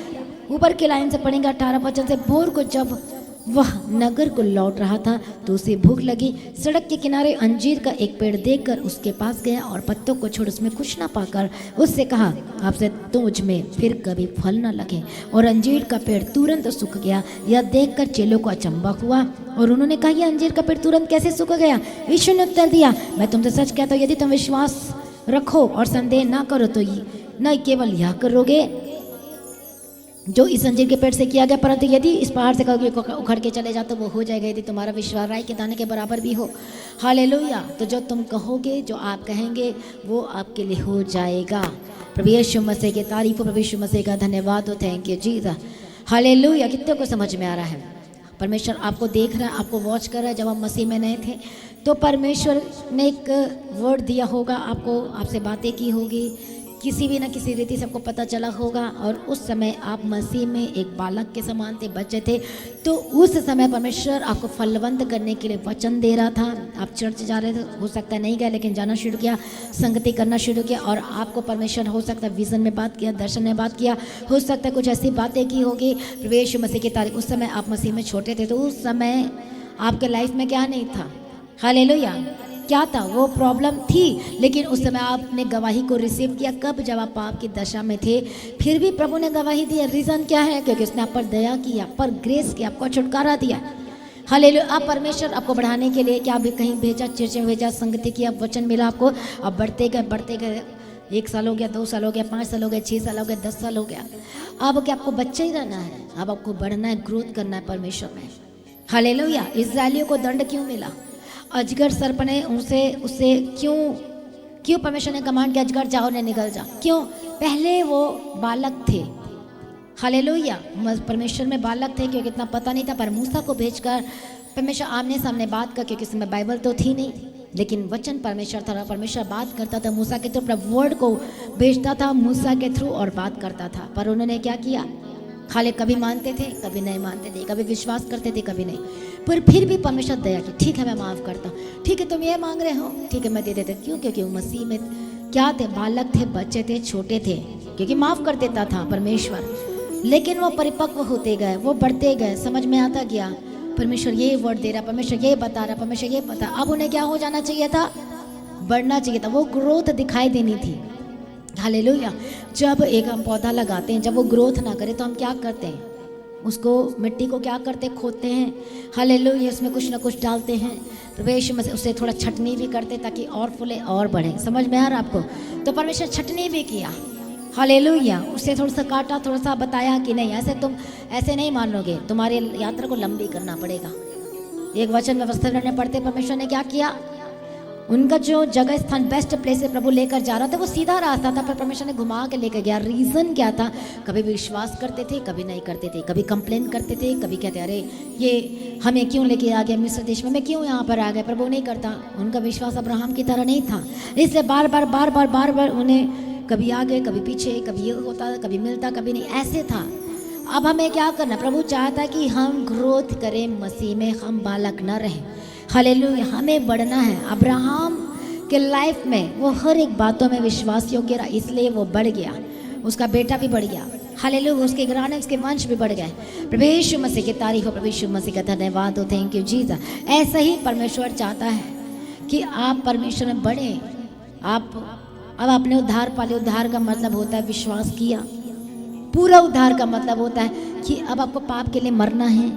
A: ऊपर की लाइन से पढ़ेंगे 18 वचन से। भोर को जब वह नगर को लौट रहा था तो उसे भूख लगी। सड़क के किनारे अंजीर का एक पेड़ देखकर उसके पास गया और पत्तों को छोड़ उसमें कुछ न पाकर उससे कहा, आपसे तुझ में फिर कभी फल न लगे। और अंजीर का पेड़ तुरंत सूख गया। यह देखकर चेलों को अचंभा हुआ और उन्होंने कहा, यह अंजीर का पेड़ तुरंत कैसे सूख गया? यीशु ने उत्तर दिया, मैं तुमसे सच कहता हूँ, यदि तुम विश्वास रखो और संदेह ना करो तो न केवल यह करोगे जो इस अंजीर के पेड़ से किया गया, परंतु यदि इस पहाड़ से कहोगे उखड़ के चले जाओ तो वो हो जाएगा, यदि तुम्हारा विश्वास राई के दाने के बराबर भी हो। हालेलुया। तो जो तुम कहोगे, जो आप कहेंगे, वो आपके लिए हो जाएगा। प्रभु यीशु मसीह की तारीफ हो, प्रभु यीशु मसीह का धन्यवाद हो। Thank you Jesus. हालेलुया। कितने को समझ में आ रहा है? परमेश्वर आपको देख रहा है, आपको वॉच कर रहा है। जब आप मसीह में नहीं थे तो परमेश्वर ने एक वर्ड दिया होगा आपको, आपसे बातें की होगी, किसी भी ना किसी रीति सबको पता चला होगा। और उस समय आप मसीह में एक बालक के समान थे, बच्चे थे। तो उस समय परमेश्वर आपको फलवंत करने के लिए वचन दे रहा था। आप चर्च जा रहे थे, हो सकता है नहीं गए, लेकिन जाना शुरू किया, संगति करना शुरू किया, और आपको परमेश्वर हो सकता है विज़न में बात किया, दर्शन में बात किया, हो सकता है कुछ ऐसी बातें की होगी। प्रभु यीशु मसीह की तारीफ, उस समय आप मसीह में छोटे थे, तो उस समय आपके लाइफ में क्या नहीं था? हालेलुया। क्या था? वो प्रॉब्लम थी, लेकिन उस समय आपने गवाही को रिसीव किया। कब? जब आप पाप की दशा में थे, फिर भी प्रभु ने गवाही दी। रीज़न क्या है? क्योंकि उसने आप पर दया किया, पर ग्रेस किया, आपको छुटकारा दिया। हालेलुया। अब परमेश्वर आपको बढ़ाने के लिए क्या भी कहीं भेजा, चर्च में भेजा, संगति किया, वचन मिला आपको, अब बढ़ते गए 1 साल हो गया, 2 साल हो गया, 5 साल हो गया, 6 साल हो गया, 10 साल हो गया। अब क्या आपको बच्चा ही रहना है? अब आपको बढ़ना है, ग्रोथ करना है परमेश्वर में। हालेलुया। इस्राएलियों को दंड क्यों मिला? अजगर सर्प ने उससे क्यों परमेश्वर ने कमांड किया, अजगर जाओ ने निकल जा? क्यों? पहले वो बालक थे। हालेलुया। परमेश्वर में बालक थे, क्योंकि इतना पता नहीं था, पर मूसा को भेजकर परमेश्वर आमने सामने बात कर, क्योंकि उसमें बाइबल तो थी नहीं, लेकिन वचन परमेश्वर था। परमेश्वर बात करता था मूसा के थ्रू, प्रभु वर्ड को भेजता था मूसा के थ्रू और बात करता था। पर उन्होंने क्या किया? खाली कभी मानते थे, कभी नहीं मानते थे, कभी विश्वास करते थे, कभी नहीं। पर फिर भी परमेश्वर दया की, ठीक है मैं माफ़ करता हूँ, ठीक है तुम ये मांग रहे हो, ठीक है मैं दे देता। क्यों? क्योंकि वो मसीह में क्या थे? बालक थे, बच्चे थे, छोटे थे, क्योंकि माफ़ कर देता था परमेश्वर। लेकिन वो परिपक्व होते गए, वो बढ़ते गए, समझ में आता गया, परमेश्वर ये वर्ड दे रहा, परमेश्वर ये बता रहा, परमेश्वर ये बता। अब उन्हें क्या हो जाना चाहिए था? बढ़ना चाहिए था, वो ग्रोथ दिखाई देनी थी। हालेलुया। जब एक हम पौधा लगाते हैं, जब वो ग्रोथ ना करे तो हम क्या करते हैं? उसको, मिट्टी को क्या करते? खोदते हैं। हालेलुया। उसमें कुछ ना कुछ डालते हैं, प्रवेश में उससे थोड़ा छटनी भी करते ताकि और फूले और बढ़े। समझ में आ रहा आपको? तो परमेश्वर छटनी भी किया। हालेलुया। उससे थोड़ा सा काटा, थोड़ा सा बताया कि नहीं ऐसे तुम ऐसे नहीं मानोगे, तुम्हारी यात्रा को लंबी करना पड़ेगा। एक वचन व्यवस्था करने पड़ते। परमेश्वर ने क्या किया? उनका जो जगह स्थान बेस्ट प्लेस से प्रभु लेकर जा रहा था, वो सीधा रास्ता था, पर परमेश्वर ने घुमा के लेकर गया। रीज़न क्या था? कभी विश्वास करते थे, कभी नहीं करते थे, कभी कंप्लेन करते थे, कभी कहते अरे ये हमें क्यों लेके आ गया मिस्र देश में, मैं क्यों यहाँ पर आ गया? प्रभु नहीं करता। उनका विश्वास अब्राहम की तरह नहीं था, इसलिए बार बार उन्हें कभी आगे, कभी पीछे, कभी ये होता, कभी मिलता, कभी नहीं, ऐसे था। अब हमें क्या करना? प्रभु चाहता कि हम ग्रोथ करें मसीह में, हम बालक न रहें। हालेलुया। हमें बढ़ना है। अब्राहम के लाइफ में वो हर एक बातों में विश्वास योग्य रहा, इसलिए वो बढ़ गया, उसका बेटा भी बढ़ गया। हालेलुया। उसके घराने, उसके वंश भी बढ़ गए। प्रभु यीशु मसीह की तारीफ हो, प्रभु यीशु मसीह का धन्यवाद हो, थैंक यू जीसस। ऐसा ही परमेश्वर चाहता है कि आप परमेश्वर में बढ़ें। आप अब आपने उद्धार पाले। उद्धार का मतलब होता है विश्वास किया। पूरा उद्धार का मतलब होता है कि अब आपको पाप के लिए मरना है।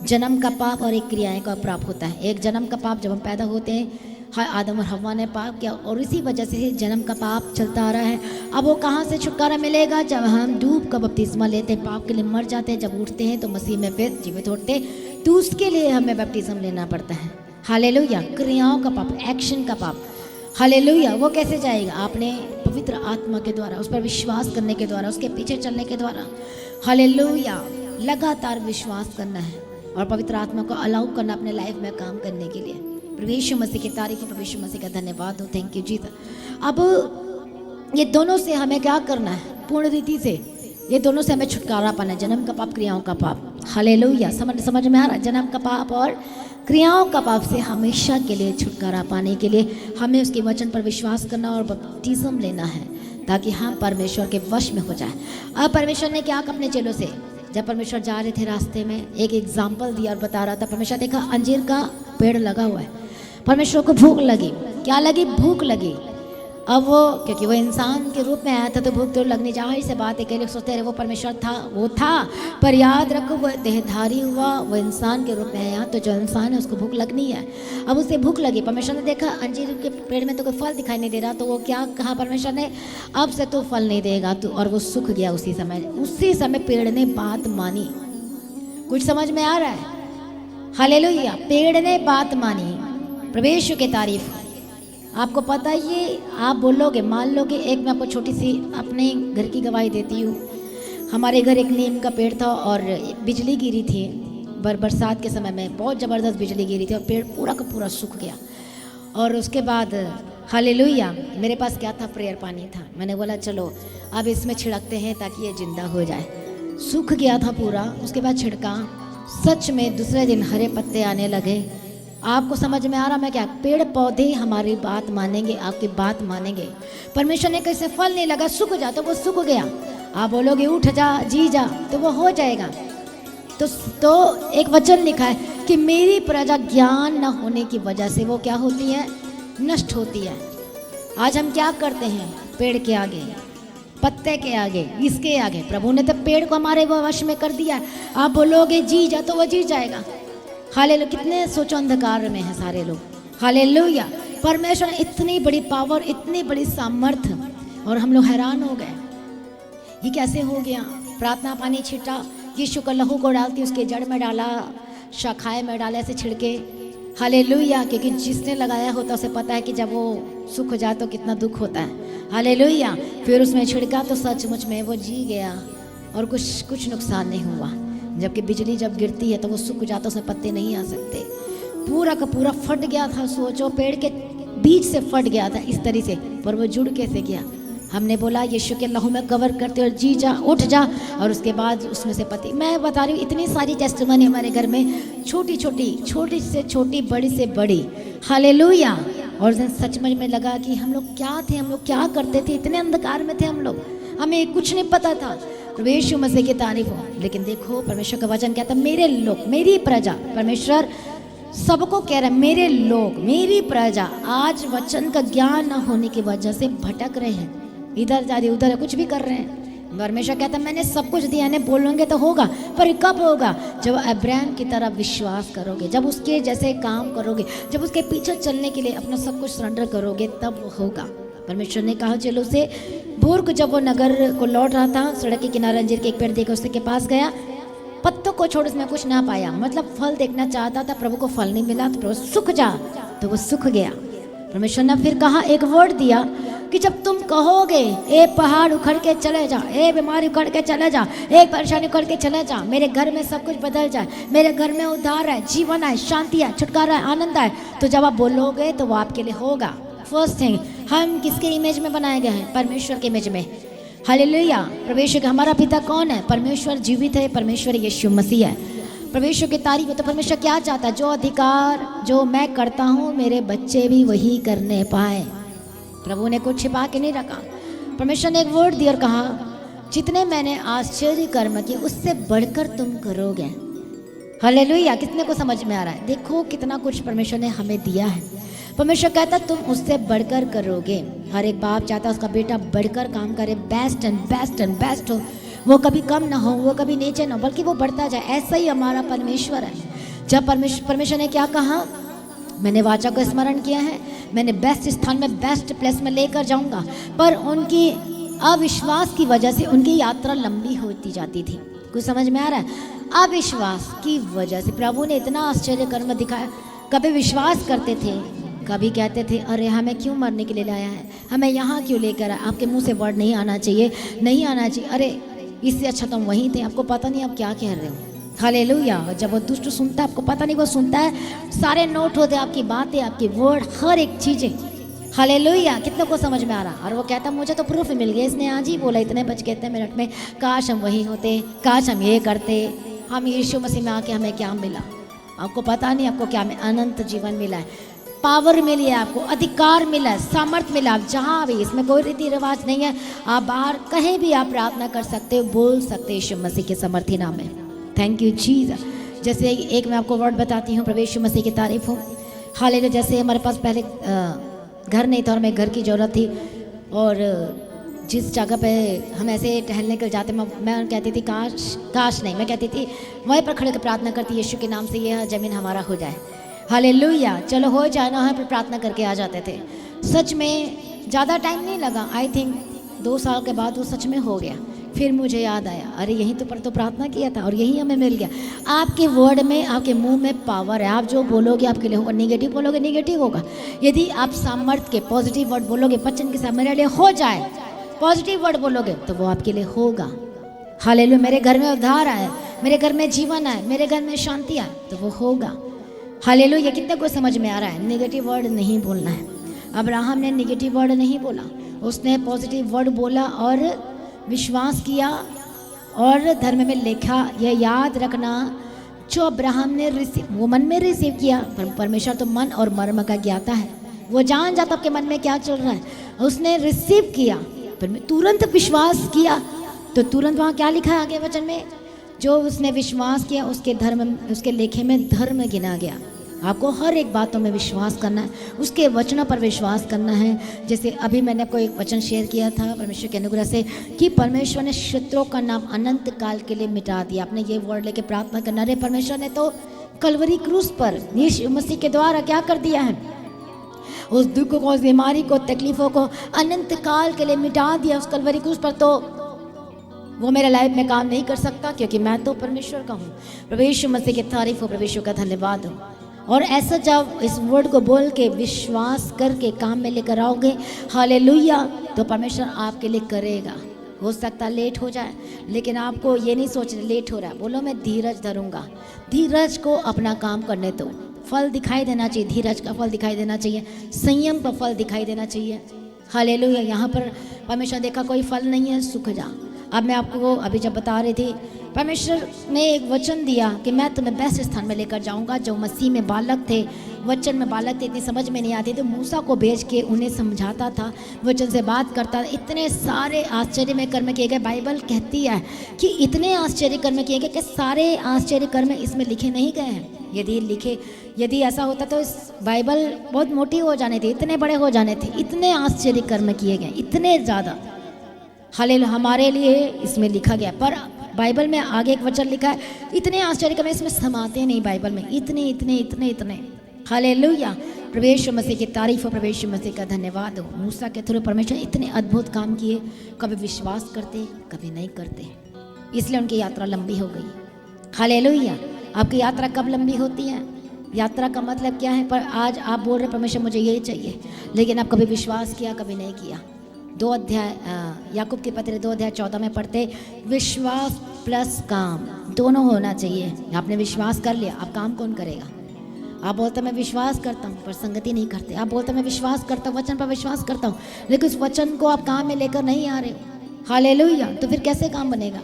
A: जन्म का पाप और एक क्रियाएं का पाप होता है। एक जन्म का पाप, जब हम पैदा होते हैं, आदम और हव्वा ने पाप किया, और इसी वजह से जन्म का पाप चलता आ रहा है। अब वो कहाँ से छुटकारा मिलेगा? जब हम डूब का बपतिस्मा लेते हैं, पाप के लिए मर जाते हैं, जब उठते हैं तो मसीह में फिर जीवित होते, तो उसके लिए हमें बपतिस्म लेना पड़ता है। हालेलुया। क्रियाओं का पाप, एक्शन का पाप। हालेलुया। वो कैसे जाएगा? आपने पवित्र आत्मा के द्वारा, उस पर विश्वास करने के द्वारा, उसके पीछे चलने के द्वारा। हालेलुया। लगातार विश्वास करना है और पवित्र आत्मा को अलाउ करना अपने लाइफ में काम करने के लिए। प्रभु यीशु मसीह की तारीफ, प्रभु यीशु मसीह का धन्यवाद हो, थैंक यू जीसस। अब ये दोनों से हमें क्या करना है? पूर्ण रीति से ये दोनों से हमें छुटकारा पाना है। जन्म का पाप, क्रियाओं का पाप। हालेलुया। समझ में आ रहा है? जन्म का पाप और क्रियाओं का पाप से हमेशा के लिए छुटकारा पाने के लिए हमें उसके वचन पर विश्वास करना और बपतिस्म लेना है, ताकि हम परमेश्वर के वश में हो जाए। अब परमेश्वर ने क्या अपने चेलों से, जब परमेश्वर जा रहे थे रास्ते में, एक एग्जाम्पल दिया और बता रहा था। परमेश्वर देखा अंजीर का पेड़ लगा हुआ है, परमेश्वर को भूख लगी। क्या लगी? भूख लगी। अब वो, क्योंकि वो इंसान के रूप में आया था तो भूख तो लगनी जाहिर से बात है। कई लोग सोचते रहे वो परमेश्वर था, वो था, पर याद रखो वो देहधारी हुआ, वो इंसान के रूप में आया, तो जो इंसान है उसको भूख लगनी है। अब उसे भूख लगी। परमेश्वर ने देखा अंजीर के पेड़ में तो कोई फल दिखाई नहीं दे रहा, तो वो क्या कहा परमेश्वर ने? अब से तो फल नहीं देगा तू, और वो सूख गया उसी समय पेड़ ने बात मानी। कुछ समझ में आ रहा है? हालेलुया। पेड़ ने बात मानी। प्रभु यीशु की तारीफ। आपको पता है ये आप बोलोगे, मान लो कि एक मैं आपको छोटी सी अपने घर की गवाही देती हूँ। हमारे घर एक नीम का पेड़ था और बिजली गिरी थी, बरसात के समय में बहुत ज़बरदस्त बिजली गिरी थी और पेड़ पूरा का पूरा सूख गया। और उसके बाद हालेलुया, मेरे पास क्या था, प्रेयर पानी था। मैंने बोला चलो अब इसमें छिड़कते हैं ताकि ये जिंदा हो जाए। सूख गया था पूरा, उसके बाद छिड़का, सच में दूसरे दिन हरे पत्ते आने लगे। आपको समझ में आ रहा मैं क्या, पेड़ पौधे हमारी बात मानेंगे, आपकी बात मानेंगे। परमेश्वर ने कैसे फल नहीं लगा, सूख जा तो वो सूख गया। आप बोलोगे उठ जा जी जा तो वो हो जाएगा। तो एक वचन लिखा है कि मेरी प्रजा ज्ञान न होने की वजह से वो क्या होती है, नष्ट होती है। आज हम क्या करते हैं, पेड़ के आगे, पत्ते के आगे, इसके आगे, प्रभु ने तो पेड़ को हमारे वश में कर दिया। आप बोलोगे जी जा तो वो जी जाएगा। हालेलुया, कितने सोचो अंधकार में है सारे लोग। हालेलुया, परमेश्वर इतनी बड़ी पावर, इतनी बड़ी सामर्थ्य, और हम लोग हैरान हो गए ये कैसे हो गया। प्रार्थना पानी छिटा, यीशु का लहू को डालती, उसके जड़ में डाला, शाखाएं में डाला, ऐसे छिड़के। हालेलुया, क्योंकि जिसने लगाया होता उसे पता है कि जब वो सूख जाए तो कितना दुख होता है। हालेलुया, फिर उसमें छिड़का तो सचमुच में वो जी गया और कुछ नुकसान नहीं हुआ। जबकि बिजली जब गिरती है तो वो सूख जाता, उसमें पत्ते नहीं आ सकते। पूरा का पूरा फट गया था। सोचो, पेड़ के बीच से फट गया था इस तरह से, पर वो जुड़ कैसे गया। हमने बोला यीशु के लहू में कवर करते और जी जा, उठ जा, और उसके बाद उसमें से पति। मैं बता रही हूँ इतनी सारी टेस्टिमनी हमारे घर में, छोटी से छोटी, बड़ी से बड़ी। हालेलुया। और सच में लगा कि हम लोग क्या थे, हम लोग क्या करते थे, इतने अंधकार में थे हम लोग, हमें कुछ नहीं पता था। यीशु मसीह की तारीफ हो। लेकिन देखो परमेश्वर का वचन कहता है मेरे लोग, मेरी प्रजा, परमेश्वर सबको कह रहा है मेरे लोग, मेरी प्रजा आज वचन का ज्ञान न होने की वजह से भटक रहे हैं, इधर जा रहे उधर कुछ भी कर रहे हैं। परमेश्वर कहता है मैंने सब कुछ दिया है, बोलोगे तो होगा, पर कब होगा, जब अब्राहम की तरह विश्वास करोगे, जब उसके जैसे काम करोगे, जब उसके पीछे चलने के लिए अपना सब कुछ सरेंडर करोगे, तब होगा। परमेश्वर ने कहा चलो उसे, भोर को जब वो नगर को लौट रहा था, सड़क के किनारे अंजीर के एक पेड़ देखा, उसके पास गया, पत्तों को छोड़ उसमें कुछ ना पाया, मतलब फल देखना चाहता था, प्रभु को फल नहीं मिला तो प्रभु सूख जा, तो वो सूख गया। परमेश्वर ने फिर कहा, एक वर्ड दिया कि जब तुम कहोगे ए पहाड़ उखड़ के चले जा, ए बीमारी उखड़ के चले जा, एक परेशानी उखड़ के चले जा, मेरे घर में सब कुछ बदल जाए, मेरे घर में उद्धार है, जीवन है, शांति है, छुटकारा है, आनंद है, तो जब आप बोलोगे तो वो आपके लिए होगा। फर्स्ट थिंग, हम किसके इमेज में बनाए गए हैं, परमेश्वर के इमेज में। हालेलुया। परमेश्वर का हमारा पिता कौन है, परमेश्वर जीवित है, परमेश्वर यीशु मसीह है। परमेश्वर की तारीफ है। तो परमेश्वर क्या चाहता है, जो अधिकार जो मैं करता हूँ मेरे बच्चे भी वही करने पाए। प्रभु ने कुछ छिपा के नहीं रखा। परमेश्वर ने एक वर्ड दिया और कहा जितने मैंने आश्चर्य कर्म किए उससे बढ़कर तुम करोगे। हालेलुया। कितने को समझ में आ रहा है, देखो कितना कुछ परमेश्वर ने हमें दिया है। परमेश्वर कहता तुम उससे बढ़कर करोगे। हर एक बाप चाहता उसका बेटा बढ़कर काम करे, best and best and best हो, वो कभी कम ना हो, वो कभी नीचे ना हो, बल्कि वो बढ़ता जाए। ऐसा ही हमारा परमेश्वर है। जब परमेश्वर ने क्या कहा, मैंने वाचा को स्मरण किया है, मैंने बेस्ट स्थान में, बेस्ट प्लेस में लेकर जाऊंगा, पर उनकी अविश्वास की वजह से उनकी यात्रा लंबी होती जाती थी। कुछ समझ में आ रहा है, अविश्वास की वजह से प्रभु ने इतना आश्चर्य कर्म दिखाया। कभी विश्वास करते थे, कभी कहते थे अरे हमें क्यों मरने के लिए लाया है, हमें यहाँ क्यों लेकर आया, आपके मुंह से वर्ड नहीं आना चाहिए, नहीं आना चाहिए, अरे इससे अच्छा तुम वहीं थे, आपको पता नहीं आप क्या कह रहे हो। हालेलुया। जब वो दुष्ट सुनता है, आपको पता नहीं वो सुनता है, सारे नोट होते आपकी बातें, आपकी वर्ड, हर एक चीज़ें। हालेलुया। कितने को समझ में आ रहा। और वो कहता मुझे तो प्रूफ मिल गया, इसने आज ही बोला इतने बज के इतने मिनट में, काश हम वहीं होते, काश हम ये करते, हम यीशु मसीह में आके हमें क्या मिला। आपको पता नहीं आपको क्या मिला, अनंत जीवन मिला है, पावर मिली है, आपको अधिकार मिला है, सामर्थ्य मिला। आप जहाँ भी, इसमें कोई रीति रिवाज नहीं है, आप बाहर कहीं भी आप प्रार्थना कर सकते हो, बोल सकते हो यीशु मसीह के समर्थी नाम में। Thank you Jesus. जैसे एक मैं आपको वर्ड बताती हूँ, प्रभु यीशु मसीह की तारीफ हो। हालेलुया। जैसे हमारे पास पहले घर नहीं था और मैं घर की ज़रूरत थी, और जिस जगह पे हम ऐसे टहलने के जाते, मैं कहती थी काश नहीं, मैं कहती थी वहीं पर खड़े होकर प्रार्थना करती, यीशु के नाम से यह ज़मीन हमारा हो जाए। हालेलुया। चलो हो जाए ना, फिर प्रार्थना करके आ जाते थे। सच में ज़्यादा टाइम नहीं लगा, आई थिंक 2 साल के बाद वो सच में हो गया। फिर मुझे याद आया, अरे यहीं तो पर तो प्रार्थना किया था और यही हमें मिल गया। आपके वर्ड में, आपके मुंह में पावर है। आप जो बोलोगे आपके लिए होगा, निगेटिव बोलोगे निगेटिव होगा। यदि आप सामर्थ्य के पॉजिटिव वर्ड बोलोगे, वचन के साथ मेरे लिए हो जाए, पॉजिटिव वर्ड बोलोगे तो वो आपके लिए होगा। हालेलुया। मेरे घर में उद्धार आया, मेरे घर में जीवन आए, मेरे घर में शांति आए, तो वो होगा। हालेलुया। कितने को समझ में आ रहा है? नेगेटिव वर्ड नहीं बोलना है। अब्राहम ने नेगेटिव वर्ड नहीं बोला, उसने पॉजिटिव वर्ड बोला और विश्वास किया और धर्म में लिखा। यह याद रखना, जो अब्राहम ने वो मन में रिसीव किया, पर परमेश्वर तो मन और मर्म का ज्ञाता है, वो जान जाता आपके मन में क्या चल रहा है। उसने रिसीव किया, पर तुरंत विश्वास किया, तो तुरंत वहाँ क्या लिखा है आगे वचन में? जो उसने विश्वास किया उसके धर्म, उसके लेखे में धर्म गिना गया। आपको हर एक बातों में विश्वास करना है, उसके वचनों पर विश्वास करना है। जैसे अभी मैंने कोई एक वचन शेयर किया था परमेश्वर के अनुग्रह से कि परमेश्वर ने शत्रुओं का नाम अनंत काल के लिए मिटा दिया। आपने ये वर्ड लेके प्रार्थना करना। अरे परमेश्वर ने तो कलवरी क्रूस पर यीशु मसीह के द्वारा क्या कर दिया है? उस दुख को, उस बीमारी को, तकलीफों को अनंत काल के लिए मिटा दिया उस कलवरी क्रूस पर। तो वो मेरे लाइफ में काम नहीं कर सकता, क्योंकि मैं तो परमेश्वर का हूँ। प्रभु यीशु मसीह की तारीफ हो, प्रभु यीशु का धन्यवाद हो। और ऐसा जब इस वर्ड को बोल के विश्वास करके काम में लेकर आओगे, हालेलुया, तो परमेश्वर आपके लिए करेगा। हो सकता लेट हो जाए, लेकिन आपको ये नहीं सोचना लेट हो रहा है। बोलो मैं धीरज धरूंगा। धीरज को अपना काम करने दो। फल दिखाई देना चाहिए, धीरज का फल दिखाई देना चाहिए, संयम का फल दिखाई देना चाहिए। हालेलुया। यहाँ पर परमेश्वर देखा कोई फल नहीं है, सूख जा। अब मैं आपको अभी जब बता रही थी, परमेश्वर ने एक वचन दिया कि मैं तुम्हें बेस्ट स्थान में लेकर जाऊंगा। जो मसीह में बालक थे, वचन में बालक थे, इतनी समझ में नहीं आती, तो मूसा को भेज के उन्हें समझाता था, वचन से बात करता था। इतने सारे आश्चर्य में कर्म किए गए। बाइबल कहती है कि इतने आश्चर्य कर्म किए गए कि सारे आश्चर्य कर्म इसमें लिखे नहीं गए हैं। यदि ऐसा होता तो इस बाइबल बहुत मोटी हो जानी थी, इतने बड़े हो जाने थे। इतने आश्चर्य कर्म किए गए, इतने ज़्यादा। हालेलुया। हमारे लिए इसमें लिखा गया, पर बाइबल में आगे एक वचन लिखा है, इतने आश्चर्य कर्म इसमें समाते नहीं बाइबल में, इतने इतने इतने इतने। हालेलुया। प्रभु यीशु मसीह की तारीफ हो, प्रभु यीशु मसीह का धन्यवाद हो। मूसा के थ्रू परमेश्वर इतने अद्भुत काम किए, कभी विश्वास करते कभी नहीं करते, इसलिए उनकी यात्रा लंबी हो गई। हालेलुया। आपकी यात्रा कब लंबी होती है? यात्रा का मतलब क्या है? पर आज आप बोल रहे परमेश्वर मुझे यही चाहिए, लेकिन आप कभी विश्वास किया कभी नहीं किया। 2 अध्याय याकूब के पत्र 2 अध्याय 14 में पढ़ते, विश्वास प्लस काम दोनों होना चाहिए। आपने विश्वास कर लिया, अब काम कौन करेगा? आप बोलते मैं विश्वास करता हूँ पर संगति नहीं करते। आप बोलते मैं विश्वास करता हूँ, वचन पर विश्वास करता हूँ, लेकिन उस वचन को आप काम में लेकर नहीं आ रहे हो। हालेलुया। तो फिर कैसे काम बनेगा?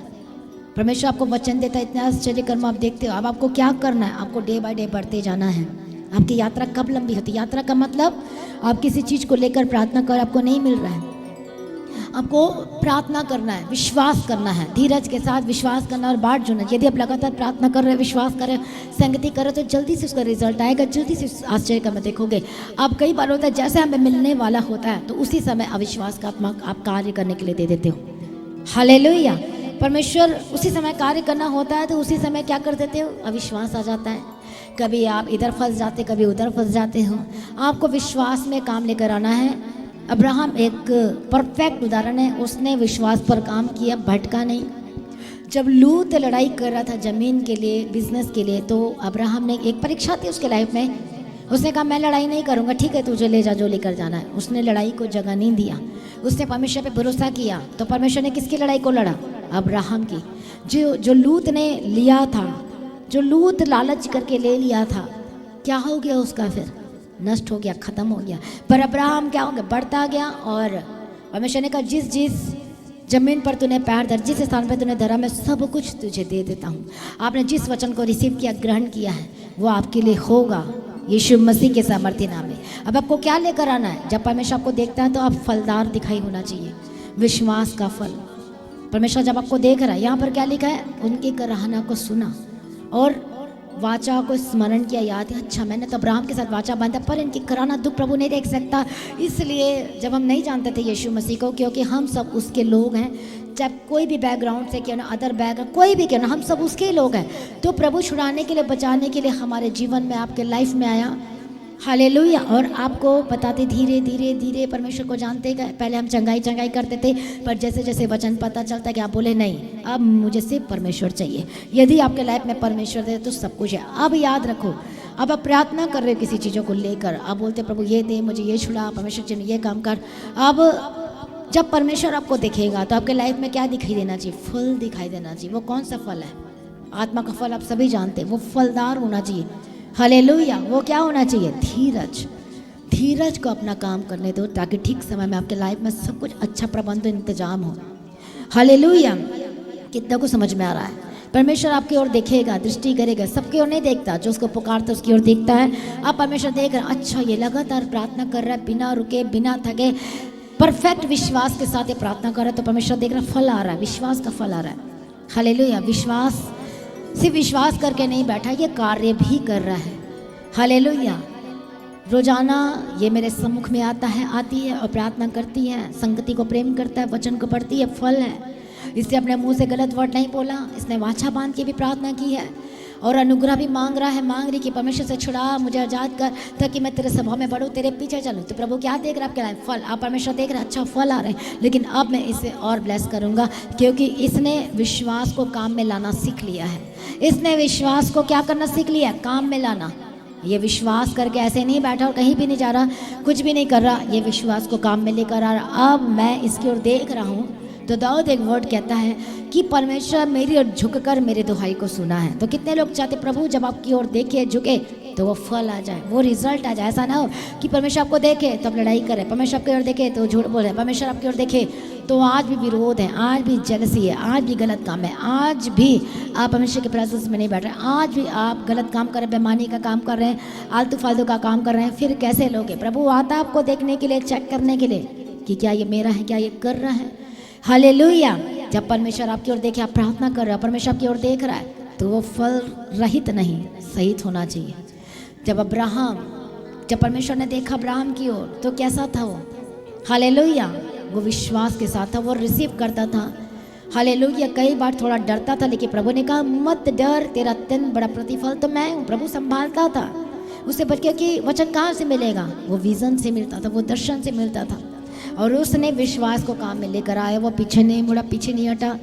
A: परमेश्वर आपको वचन देता है, इतने आश्चर्य कर्म आप देखते हो। अब आपको क्या करना है? आपको डे बाय डे बढ़ते जाना है। आपकी यात्रा कब लंबी होती है? यात्रा का मतलब आप किसी चीज़ को लेकर प्रार्थना कर, आपको नहीं मिल रहा है, आपको प्रार्थना करना है, विश्वास करना है, धीरज के साथ विश्वास करना और बाट जोड़ना। यदि आप लगातार प्रार्थना कर रहे हैं, विश्वास कर रहे हैं, संगति कर रहे हो, तो जल्दी से उसका रिजल्ट आएगा, जल्दी से आश्चर्य का देखोगे। अब कई बार होता है जैसे हमें मिलने वाला होता है तो उसी समय अविश्वास का आप कार्य करने के लिए दे देते हो। हालेलुया। परमेश्वर उसी समय कार्य करना होता है तो उसी समय क्या कर देते हो? अविश्वास आ जाता है। कभी आप इधर फंस जाते, कभी उधर फंस जाते हो। आपको विश्वास में काम लेकर आना है। अब्राहम एक परफेक्ट उदाहरण है, उसने विश्वास पर काम किया, भटका नहीं। जब लूत लड़ाई कर रहा था ज़मीन के लिए, बिजनेस के लिए, तो अब्राहम ने एक परीक्षा थी उसके लाइफ में। उसने कहा मैं लड़ाई नहीं करूँगा, ठीक है तुझे ले जा जो लेकर जाना है। उसने लड़ाई को जगह नहीं दिया, उसने परमेश्वर पे भरोसा किया। तो परमेश्वर ने किसकी लड़ाई को लड़ा? अब्राहम की। जो लूत ने लिया था, जो लूत लालच करके ले लिया था, क्या हो गया उसका? फिर नष्ट हो गया, खत्म हो गया। पर अब्राहम क्या हो गया? बढ़ता गया। और परमेश्वर ने कहा जिस जमीन पर तूने पैर धर, जिस स्थान पर तूने धरा, मैं सब कुछ तुझे दे देता हूँ। आपने जिस वचन को रिसीव किया, ग्रहण किया है, वो आपके लिए होगा यीशु मसीह के सामर्थ्य नाम में। अब आपको क्या लेकर आना है? जब परमेश्वर आपको देखता है तो आप फलदार दिखाई होना चाहिए, विश्वास का फल। परमेश्वर जब आपको देख रहा है, यहाँ पर क्या लिखा है? उनकी कराहना को सुना और वाचा को स्मरण किया, याद है, अच्छा मैंने तो अब्राहम के साथ वाचा बांधा, पर इनकी कराना दुख प्रभु नहीं देख सकता। इसलिए जब हम नहीं जानते थे यीशु मसीह को, क्योंकि हम सब उसके लोग हैं, जब कोई भी बैकग्राउंड से क्यों ना, अदर बैकग्राउंड कोई भी क्यों ना, हम सब उसके लोग हैं। तो प्रभु छुड़ाने के लिए, बचाने के लिए हमारे जीवन में, आपके लाइफ में आया। हालेलुया। और आपको बताते धीरे धीरे धीरे परमेश्वर को जानते गए। पहले हम चंगाई करते थे, पर जैसे जैसे वचन पता चलता कि आप बोले नहीं, अब मुझे सिर्फ परमेश्वर चाहिए। यदि आपके लाइफ में परमेश्वर दे तो सब कुछ है। अब याद रखो, अब आप प्रार्थना कर रहे हो किसी चीज़ों को लेकर, आप बोलते प्रभु ये दे, मुझे ये छुड़ा, परमेश्वर जी ये काम कर। अब जब परमेश्वर आपको दिखेगा तो आपके लाइफ में क्या दिखाई देना चाहिए? फल दिखाई देना चाहिए। वो कौन सा फल है? आत्मा का फल आप सभी जानते हैं, वो फलदार होना चाहिए। हालेलुया। वो क्या होना चाहिए? धीरज। धीरज को अपना काम करने दो ताकि ठीक समय में आपके लाइफ में सब कुछ अच्छा प्रबंध इंतजाम हो। हालेलुया। कितना को समझ में आ रहा है? परमेश्वर आपकी ओर देखेगा, दृष्टि करेगा, सबकी ओर नहीं देखता, जो उसको पुकारता उसकी ओर देखता है। अब परमेश्वर देख रहा, अच्छा ये लगातार प्रार्थना कर रहा है, बिना रुके बिना थके, परफेक्ट विश्वास के साथ ये प्रार्थना कर रहा है, तो परमेश्वर देख रहा, फल आ रहा है, विश्वास का फल आ रहा है। हालेलुया। विश्वास सिर्फ विश्वास करके नहीं बैठा, ये कार्य भी कर रहा है। हालेलुया। रोजाना ये मेरे सम्मुख में आता है, आती है और प्रार्थना करती है, संगति को प्रेम करता है, वचन को पढ़ती है, फल है। इसने अपने मुंह से गलत वर्ड नहीं बोला, इसने वाचा बांध के भी प्रार्थना की है और अनुग्रह भी मांग रहा है, मांग रही कि परमेश्वर से छुड़ा, मुझे आजाद कर ताकि मैं तेरे सभा में बढ़ूँ, तेरे पीछे चलूँ। तो प्रभु क्या देख रहा है आपके लाइफ? फल। आप परमेश्वर देख रहे हैं, अच्छा फल आ रहे हैं, लेकिन अब मैं इसे और ब्लेस करूँगा क्योंकि इसने विश्वास को काम में लाना सीख लिया है। इसने विश्वास को क्या करना सीख लिया? काम में लाना। ये विश्वास करके ऐसे नहीं बैठा और कहीं भी नहीं जा रहा, कुछ भी नहीं कर रहा, ये विश्वास को काम में लेकर आ रहा। अब मैं इसकी ओर देख रहा हूँ। तो दाऊद एक वर्ड कहता है कि परमेश्वर मेरी ओर झुककर मेरे दुहाई को सुना है। तो कितने लोग चाहते प्रभु जब आपकी ओर देखे, झुके, तो वो फल आ जाए, वो रिजल्ट आ जाए। ऐसा ना हो कि परमेश्वर आपको देखे तो आप लड़ाई करें, परमेश्वर आपकी ओर देखे तो झूठ बोले, परमेश्वर आपकी ओर देखे तो आज भी विरोध है, आज भी जेलसी है, आज भी गलत काम है, आज भी आप परमेश्वर के प्रेजेंस में नहीं बैठ रहे, आज भी आप गलत काम कर रहे हैं, बेईमानी का काम कर रहे हैं, आलतू फालतू का काम कर रहे हैं। फिर कैसे लोगे? प्रभु आता आपको देखने के लिए, चेक करने के लिए कि क्या ये मेरा है, क्या ये कर रहा है। हालेलुया। जब परमेश्वर आपकी ओर देखे, आप प्रार्थना कर रहे हो, परमेश्वर आपकी ओर देख रहा है, तो वो फल रहित नहीं, सहित होना चाहिए। जब परमेश्वर ने देखा अब्राहम की ओर, तो कैसा था वो? हालेलुया। वो विश्वास के साथ था, वो रिसीव करता था। हालेलुया। कई बार थोड़ा डरता था, लेकिन प्रभु ने कहा मत डर, तेरा अत्यंत बड़ा प्रतिफल तो मैं हूँ। प्रभु संभालता था उससे, बल्कि कि वचन कहाँ से मिलेगा? वो विजन से मिलता था, वो दर्शन से मिलता था। और उसने विश्वास को काम में लेकर आया, वो पीछे नहीं मुड़ा, पीछे नहीं हटा,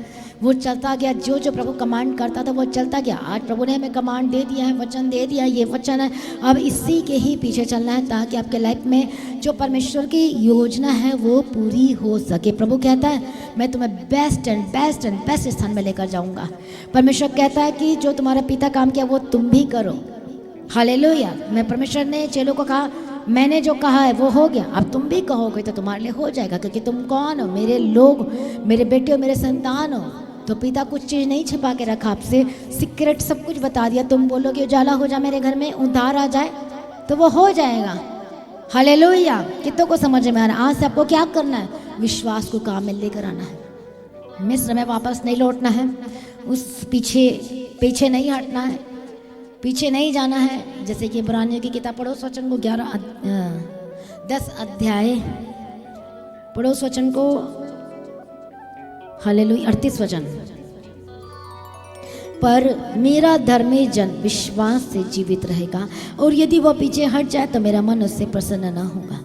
A: वो चलता गया। जो जो प्रभु कमांड करता था वो चलता गया। आज प्रभु ने हमें कमांड दे दिया है, वचन दे दिया है, ये वचन है, अब इसी के ही पीछे चलना है ताकि आपके लाइफ में जो परमेश्वर की योजना है वो पूरी हो सके। प्रभु कहता है मैं तुम्हें best and best and best स्थान में लेकर जाऊँगा। परमेश्वर कहता है कि जो तुम्हारा पिता काम किया वो तुम भी करो। हालेलुया। मैं परमेश्वर ने चेलों को कहा मैंने जो कहा है वो हो गया, अब तुम भी कहोगे तो तुम्हारे लिए हो जाएगा, क्योंकि तुम कौन हो? मेरे लोग, मेरे बेटे हो, मेरे संतान हो। तो पिता कुछ चीज़ नहीं छिपा के रखा आपसे, सीक्रेट सब कुछ बता दिया। तुम बोलोगे उजाला हो जाए मेरे घर में, उधार आ जाए, तो वो हो जाएगा। हालेलुया। कितनों को समझ में आ रहा है? आज से आपको क्या करना है? विश्वास को काम में लेकर आना है। मिस्र में वापस नहीं लौटना है, उस पीछे नहीं हटना है, पीछे नहीं जाना है। जैसे कि इब्रानियों की किताब पढ़ो, वचन को 10 अध्याय पढ़ो, वचन को। हालेलुया। 38 वचन। पर मेरा धर्मी जन विश्वास से जीवित रहेगा, और यदि वह पीछे हट जाए तो मेरा मन उससे प्रसन्न न होगा।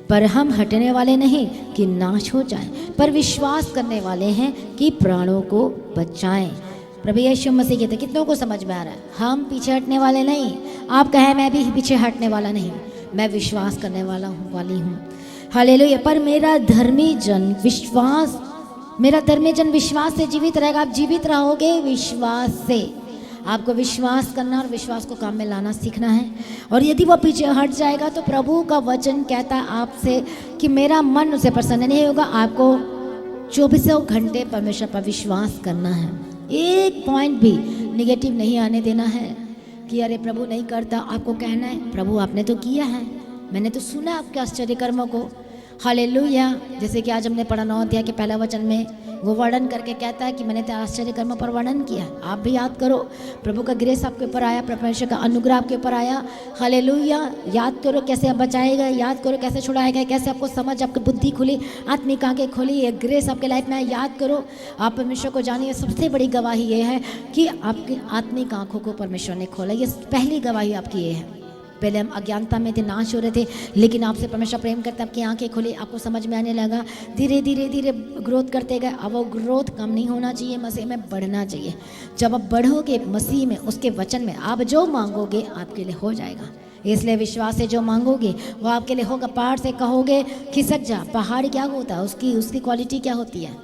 A: पर हम हटने वाले नहीं कि नाश हो जाए, पर विश्वास करने वाले हैं कि प्राणों को बचाएं। प्रभु यीशु मसीह कहते, कितनों को समझ में आ रहा है? हम पीछे हटने वाले नहीं। आप कहें मैं भी पीछे हटने वाला नहीं, मैं विश्वास करने वाला हूँ, वाली हूँ। हालेलुया। पर मेरा धर्मी जन विश्वास से जीवित रहेगा। आप जीवित रहोगे विश्वास से। आपको विश्वास करना और विश्वास को काम में लाना सीखना है। और यदि वो पीछे हट जाएगा तो प्रभु का वचन कहता है आपसे कि मेरा मन उसे प्रसन्न नहीं होगा। आपको 24 घंटे परमेश्वर पर विश्वास करना है, एक पॉइंट भी निगेटिव नहीं आने देना है कि अरे प्रभु नहीं करता। आपको कहना है प्रभु आपने तो किया है, मैंने तो सुना आपके आश्चर्य कर्मों को। हालेलुया। जैसे कि आज हमने पढ़ा 9 अध्याय के पहला वचन में वो वर्णन करके कहता है कि मैंने तेरे आश्चर्य कर्मों पर वर्णन किया। आप भी याद करो, प्रभु का ग्रेस आपके ऊपर आया, परमेश्वर का अनुग्रह आपके ऊपर आया। हालेलुया। याद करो कैसे आप बचाए गए, याद करो कैसे छुड़ाए गए, कैसे आपको समझ, आपकी बुद्धि खुली, आत्मिक आंखें खुली, ये ग्रेस आपके लाइफ में। याद करो, आप परमेश्वर को जानिए। सबसे बड़ी गवाही ये है कि आपकी आत्मिक आंखों को परमेश्वर ने खोला। ये पहली गवाही आपकी ये है। पहले हम अज्ञानता में थे, नाश हो रहे थे, लेकिन आपसे परमेश्वर प्रेम करते आपकी आंखें खुली, आपको समझ में आने लगा। धीरे धीरे धीरे ग्रोथ करते गए। अब वो ग्रोथ कम नहीं होना चाहिए, मसीह में बढ़ना चाहिए। जब आप बढ़ोगे मसीह में, उसके वचन में, आप जो मांगोगे आपके लिए हो जाएगा। इसलिए विश्वास से जो मांगोगे वो आपके लिए होगा। पहाड़ से कहोगे खिसक जा, पहाड़ क्या होता है? उसकी क्वालिटी क्या होती है?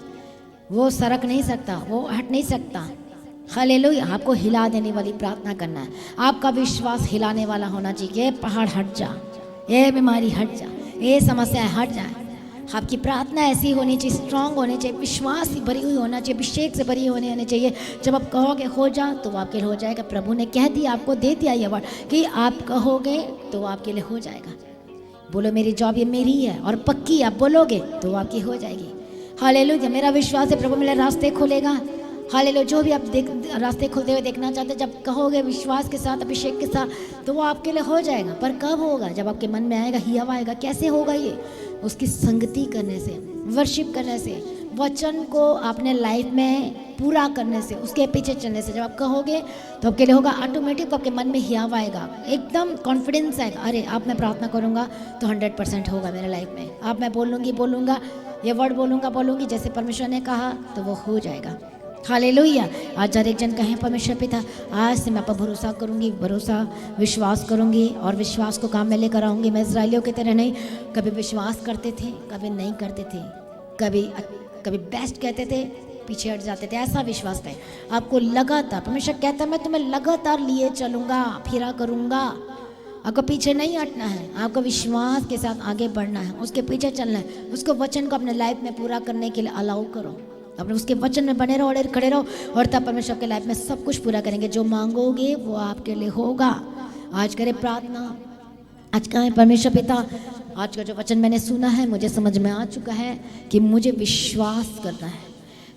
A: वो सरक नहीं सकता, वो हट नहीं सकता। हालेलुया। आपको हिला देने वाली प्रार्थना करना है। आपका विश्वास हिलाने वाला होना चाहिए। ये पहाड़ हट जा, ये बीमारी हट जा, ये समस्या हट जाए। आपकी प्रार्थना ऐसी होनी चाहिए, स्ट्रांग होनी चाहिए, विश्वास से भरी हुई होना चाहिए, अभिषेक से भरी होनी चाहिए। जब आप कहोगे हो जा तो आपके लिए हो जाएगा। प्रभु ने कह दिया, आपको दे दिया ये वर्ड कि आप कहोगे तो आपके लिए हो जाएगा। बोलो मेरी जॉब ये मेरी है और पक्की, आप बोलोगे तो आपकी हो जाएगी। हालेलुया। मेरा विश्वास है प्रभु मेरे रास्ते खोलेगा। हालेलुया। जो भी आप रास्ते खुलते हुए देखना चाहते हैं, जब कहोगे विश्वास के साथ, अभिषेक के साथ, तो वो आपके लिए हो जाएगा। पर कब होगा? जब आपके मन में आएगा, हियावा आएगा। कैसे होगा ये? उसकी संगति करने से, वर्शिप करने से, वचन को अपने लाइफ में पूरा करने से, उसके पीछे चलने से। जब आप कहोगे तो आपके लिए होगा। ऑटोमेटिक आपके मन में हियावा आएगा, एकदम कॉन्फिडेंस आएगा। अरे अब मैं प्रार्थना करूँगा तो 100% होगा मेरे लाइफ में। अब मैं बोलूँगा, ये वर्ड बोलूँगी जैसे परमेश्वर ने कहा तो वो हो जाएगा। हालेलुया। आज हर एक जन कहें परमेश्वर पिता, आज से मैं आप पर भरोसा करूंगी, विश्वास करूंगी और विश्वास को काम में लेकर आऊंगी। मैं इस्राएलियों की तरह नहीं, कभी विश्वास करते थे, कभी नहीं करते थे, कभी बेस्ट कहते थे, पीछे हट जाते थे। ऐसा विश्वास है आपको लगातार। परमेश्वर कहता है मैं तुम्हें लगातार लिए चलूंगा, फिरा करूंगा। आपको पीछे नहीं हटना है, आपको विश्वास के साथ आगे बढ़ना है, उसके पीछे चलना है। उसको वचन को अपने लाइफ में पूरा करने के लिए अलाउ करो। अपने उसके वचन में बने रहो और खड़े रहो, और तब परमेश्वर के लाइफ में सब कुछ पूरा करेंगे। जो मांगोगे वो आपके लिए होगा। आज करें प्रार्थना। आज कहें परमेश्वर पिता, आज का जो वचन मैंने सुना है मुझे समझ में आ चुका है कि मुझे विश्वास करना है।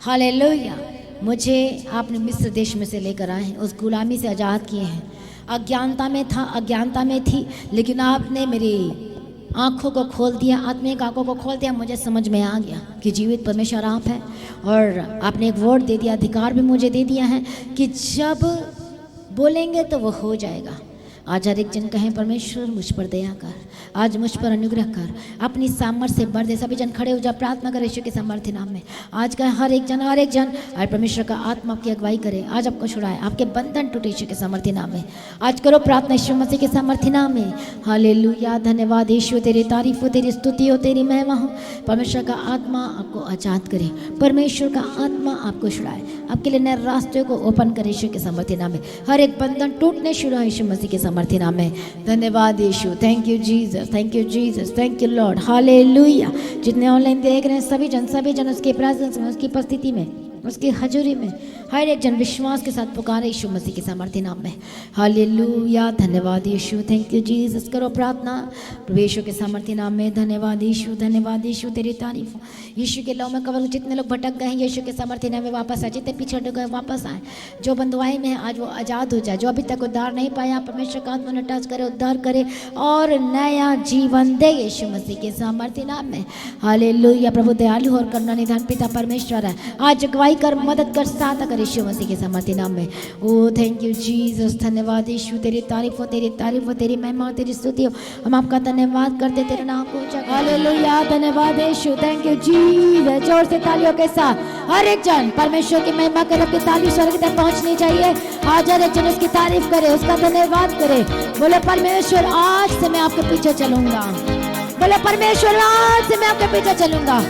A: हालेलुया। मुझे आपने मिस्र देश में से लेकर आए हैं, उस गुलामी से आज़ाद किए हैं। अज्ञानता में था, अज्ञानता में थी, लेकिन आपने मेरी आँखों को खोल दिया, आत्मिक आँखों को खोल दिया। मुझे समझ में आ गया कि जीवित परमेश्वर आप है, और आपने एक वर्ड दे दिया, अधिकार भी मुझे दे दिया है कि जब बोलेंगे तो वो हो जाएगा। आज हर एक जन कहें परमेश्वर मुझ पर दया कर, आज मुझ पर अनुग्रह कर, अपनी सामर्थ्य से बढ़ दे। सभी जन खड़े हो जाओ, प्रार्थना करें यीशु के सामर्थ्य नाम में। आज का हर एक जन आज परमेश्वर का आत्मा आपकी अगुवाई करे, आज आपको छुड़ाए, आपके बंधन टूटे यीशु के सामर्थ्य नाम में। आज करो प्रार्थना यीशु मसीह के सामर्थ्य नाम में। हालेलुया। धन्यवाद यीशु, तेरी तारीफ हो, तेरी स्तुति हो, तेरी महिमा हो। परमेश्वर का आत्मा आपको आजाद करे, परमेश्वर का आत्मा आपको छुड़ाए, आपके लिए नए रास्ते को ओपन करे यीशु के सामर्थ्य नाम में। हर एक बंधन टूटने शुरू हो यीशु मसीह के सामर्थ्य नाम में। धन्यवाद यीशु। Thank you Jesus, thank you Jesus, thank you lord. Hallelujah. जितने ऑनलाइन देख रहे हैं सभी जन उसके प्रेजेंस में, उसकी उपस्थिति में, उसकी हजूरी में हर एक जन विश्वास के साथ पुकारे यीशु मसीह के सामर्थ्य नाम में। हालेलुया। धन्यवाद यीशु। Thank you Jesus. करो प्रार्थना प्रभु यीशु के सामर्थ्य नाम में। धन्यवाद यीशु, धन्यवाद यीशु, तेरी तारीफ हो। यीशु के लौ में कवर। जितने लोग भटक गए हैं यीशु के सामर्थ्य नाम में वापस आए, जितने पीछे हट गए वापस आए। जो बंधुआई में है आज वो आज़ाद हो जाए। जो अभी तक उद्धार नहीं पाया, परमेश्वर का आत्मा ने टच करे, उद्धार करे और नया जीवन दे यीशु मसीह के सामर्थ्य नाम में। हालेलुया। प्रभु दयालु और करुणा निधान पिता परमेश्वर है, आज अगुवाई कर, मदद कर, सहायता कर यीशु मसीह के सामर्थ्य नाम में। ओ थैंक यू जीसस। धन्यवाद यीशु, तेरी तारीफ हो, तेरी तारीफ हो, तेरी महिमा हो, तेरी स्तुति हो। हम आपका धन्यवाद करते, तेरे नाम को ऊंचा। हालेलुया। धन्यवाद यीशु। Thank you Jesus. जोर से तालियों के साथ हर एक जन परमेश्वर की महिमा करे। आपकी ताली स्वर्ग तक पहुंचनी चाहिए। आज हर एक जन उसकी तारीफ करे, उसका धन्यवाद करे। बोले परमेश्वर आज से मैं आपके पीछे चलूंगा। बोले परमेश्वर आज से मैं आपके पीछे चलूंगा।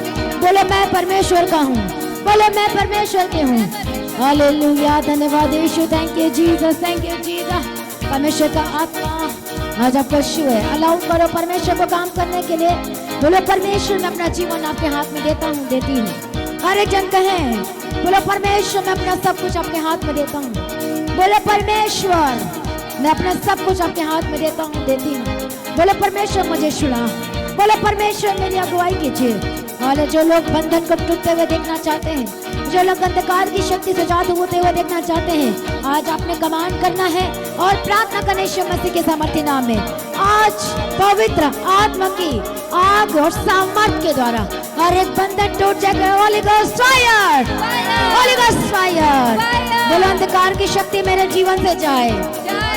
A: बोले मैं परमेश्वर का हूँ, बोले मैं परमेश्वर के हूँ। हालेलुया। धन्यवाद यीशु। Thank you Jesus, thank you Jesus. परमेश्वर का आत्मा आज आपको शु है। अलाउ करो परमेश्वर को काम करने के लिए। बोलो परमेश्वर मैं अपना जीवन आपके हाथ में देता हूँ, देती हूँ। हर एक जन कहें बोलो परमेश्वर मैं अपना सब कुछ आपके हाथ में देता हूँ। बोलो परमेश्वर मैं अपना सब कुछ आपके हाथ में देता हूँ, देती हूँ। बोलो परमेश्वर मुझे छुड़ा। बोलो परमेश्वर मेरी अगुवाई कीजिए। वाले जो लोग बंधन को टूटते हुए देखना चाहते हैं, जो लोग अंधकार की शक्ति से जादू होते हुए देखना चाहते हैं, आज आपने कमांड करना है और प्रार्थना करना यीशु मसीह के सामर्थ्य नाम में। आज पवित्र आत्मा की आग और सामर्थ के द्वारा हर एक बंधन टूट जाएगा। Holi ghost fire, Holi ghost fire. बोलो अंधकार की शक्ति मेरे जीवन से जाए।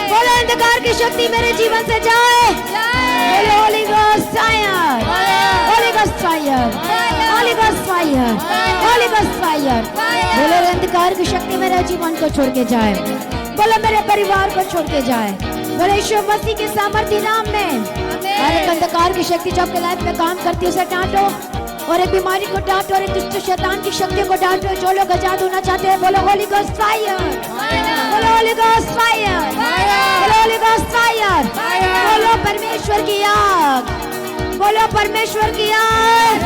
A: बोलो अंधकार की शक्ति मेरे जीवन से जाए। बोलो holy ghost fire, Holi ghost fire, Holi ghost fire, Holi ghost fire. बोलो अंधकार की शक्ति मेरे जीवन को छोड़ के जाए। बोलो मेरे परिवार को छोड़ के जाए। बोलो यीशु मसीह के सामर्थ्य नाम में हर एक अंधकार की शक्ति जो आपके लाइफ में काम करती है उसे डांटो, और एक बीमारी को डांटो और एक दुष्ट शैतान की शक्तियों को डांटो। जो लोग आजाद होना चाहते हैं बोलो होली गोस्ट फायर, बोलो होली गोस्ट फायर, बोलो होली गोस्ट फायर, बोलो परमेश्वर की आग, बोलो परमेश्वर की आग।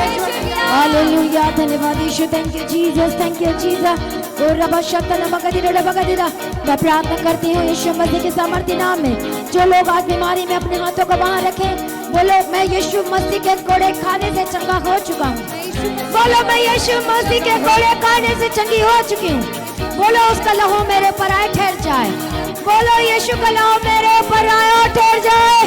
A: हालेलुया, धन्यवाद यीशु, thank you Jesus, thank you Jesus. और रबा शक्ता लबगदिरा, मैं प्रार्थना करती हूँ यीशु मसीह के सामर्थ्य नाम में जो लोग आज बीमारी में अपने हाथों को वहां रखें, बोलो मैं यीशु मसीह के कोड़े खाने से चंगा हो चुका हूँ। बोलो मैं यीशु मसीह के कोड़े खाने से चंगी हो चुकी हूँ। बोलो उसका लहू मेरे ऊपर आए ठहर जाए। बोलो यीशु का लहू मेरे ऊपर आए और ठहर जाए।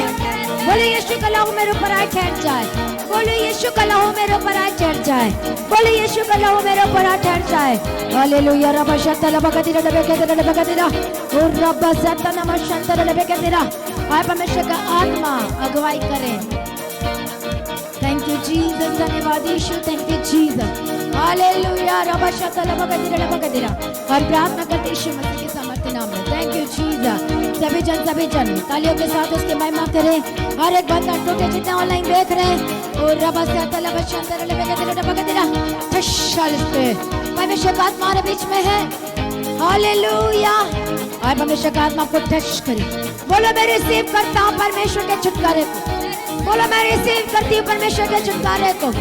A: बोलो यीशु का लहू मेरे ऊपर आए ठहर जाए। बोलो यीशु का लहू मेरे ऊपर आए ठहर जाए। बोलो यीशु का लहू मेरे ऊपर आए ठहर जाए। हालेलुया, रब्बा शक्ता लबगदिरा लबगदिरा और रब्बा सत्ता नमशंतर लबगदिरा। आप परमेश्वर का आत्मा अगुवाई करें। थैंक यू जीसस, धन्यवाद यीशु, थैंक यू जीसस। हालेलुया, रब्बा शक्ता लबगदिरा। और प्रार्थना करते यीशु मसीह के सामर्थ्य नाम में। Thank you Jesus. सभी जन तालियों के साथ उसकी महिमा करें। हर एक बंदा टूटे जितने ऑनलाइन देख रहे हैं और रब्बा सत्ता लबशंतर लबगदिरा परमेश्वर का आत्मा हमारे बीच में है। हालेलुया, और परमेश्वर का आत्मा को टच करे। बोलो मैं रिसीव करता हूँ परमेश्वर के छुटकारे को। बोलो मैं रिसीव करती हूँ परमेश्वर के छुटकारे को।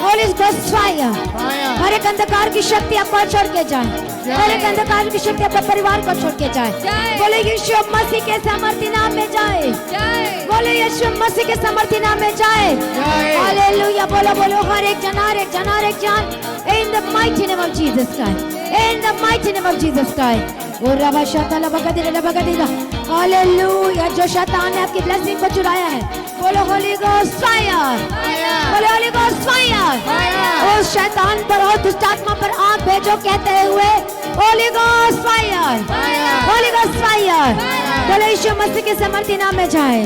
A: होली गोस्ट फायर, हर एक अंधकार की शक्ति आपको छोड़ के जाए। हर एक अंधकार की शक्ति अपने परिवार को छोड़ के जाए। बोले यीशु मसीह के सामर्थ्य नाम में जाए। बोले यीशु मसीह के सामर्थ्य नाम में जाए। हालेलुया, बोलो बोलो हर एक जान in the mighty name of Jesus Christ, in the mighty name of Jesus Christ। और रबा शक्ता लबगदिरा। हालेलुया, जो शैतान ने आपकी ब्लेसिंग को चुराया है बोलो होली गोस्ट फायर, बोलो होली गोस्ट फायर। उस शैतान पर और दुष्ट आत्मा पर आग भेजो कहते हुए Holi ghost fire, Holi ghost fire. बोलो यीशु मसीह के सामर्थ्य नाम में जाए।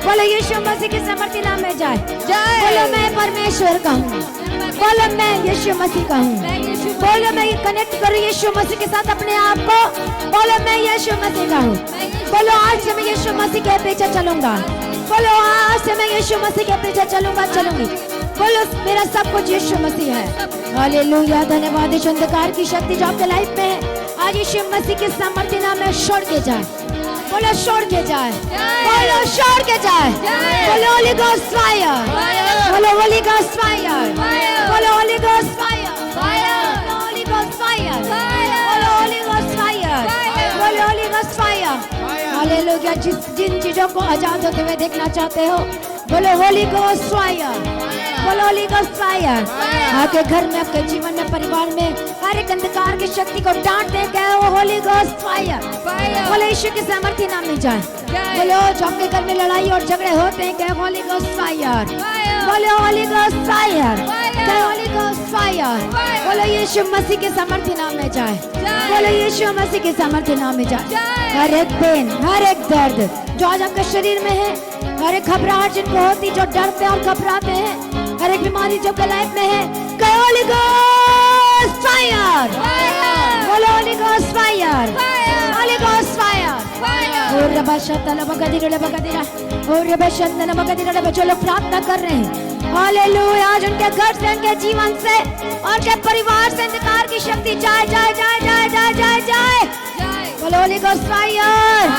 A: बोलो यीशु मसीह के सामर्थ्य नाम में जाए। बोलो मैं परमेश्वर का हूँ। बोलो मैं यीशु मसीह का हूँ। बोलो मैं कनेक्ट करूँ यीशु मसीह के साथ अपने आप को। बोलो मैं यीशु मसीह का हूँ। बोलो आज से मैं यीशु मसीह के पीछे चलूंगा। बोलो आज से मैं यीशु मसीह के पीछे चलूंगी। बोलो मेरा सब कुछ यीशु मसीह है। हालेलुया, धन्यवाद यीशु। अंधकार की शक्ति जो आपके लाइफ में है आज यीशु मसीह के सामर्थ्य नाम में छोड़ के जाए। बोलो छोड़ के जाए, बोलो छोड़ के जाए। बोलो होली गोस्ट फायर, बोलो होली गोस्ट फायर, बोलो होली गोस्ट फायर, बोलो होली गोस्ट फायर, बोलो होली गोस्ट फायर, बोलो होली गोस्ट फायर। हालेलुया, जिन चीजों को आजाद होते हुए देखना चाहते हो बोलो होली गोस्ट फायर, बोलो होली गोस्ट फायर। आपके घर में, आपके जीवन में, परिवार में हर एक अंधकार की शक्ति को डांट दे गए वो होली गोस्ट फायर। बोलो यीशु के सामर्थ्य नाम में जाए। बोलो जो आपके घर में लड़ाई और झगड़े होते हैं कहे होली गोस्ट फायर, बोलो holy ghost fire, Holi ghost fire. बोलो यीशु मसीह के सामर्थ्य नाम में जाए। बोलो यीशु मसीह के सामर्थ्य नाम में जाए। हर एक पेन, हर एक दर्द जो आज आपके शरीर में है, हर एक घबराहट जिनको होती, जो डरते और घबराते हैं, हर एक बीमारी जो आपके लाइफ में है कहे होली गोस्ट फायर, बोलो holy ghost fire, Holi ghost fire. और रबा शक्ता लबगदिरा और रबा शक्ता लबगदिरा। जो लोग प्रार्थना कर रहे हैं हालेलुया, आज उनके घर से, उनके जीवन से और उनके परिवार से अंधकार की शक्ति जाए जाए जाए जाए जाए जाए जाए। बोलो होली गोस्ट फायर।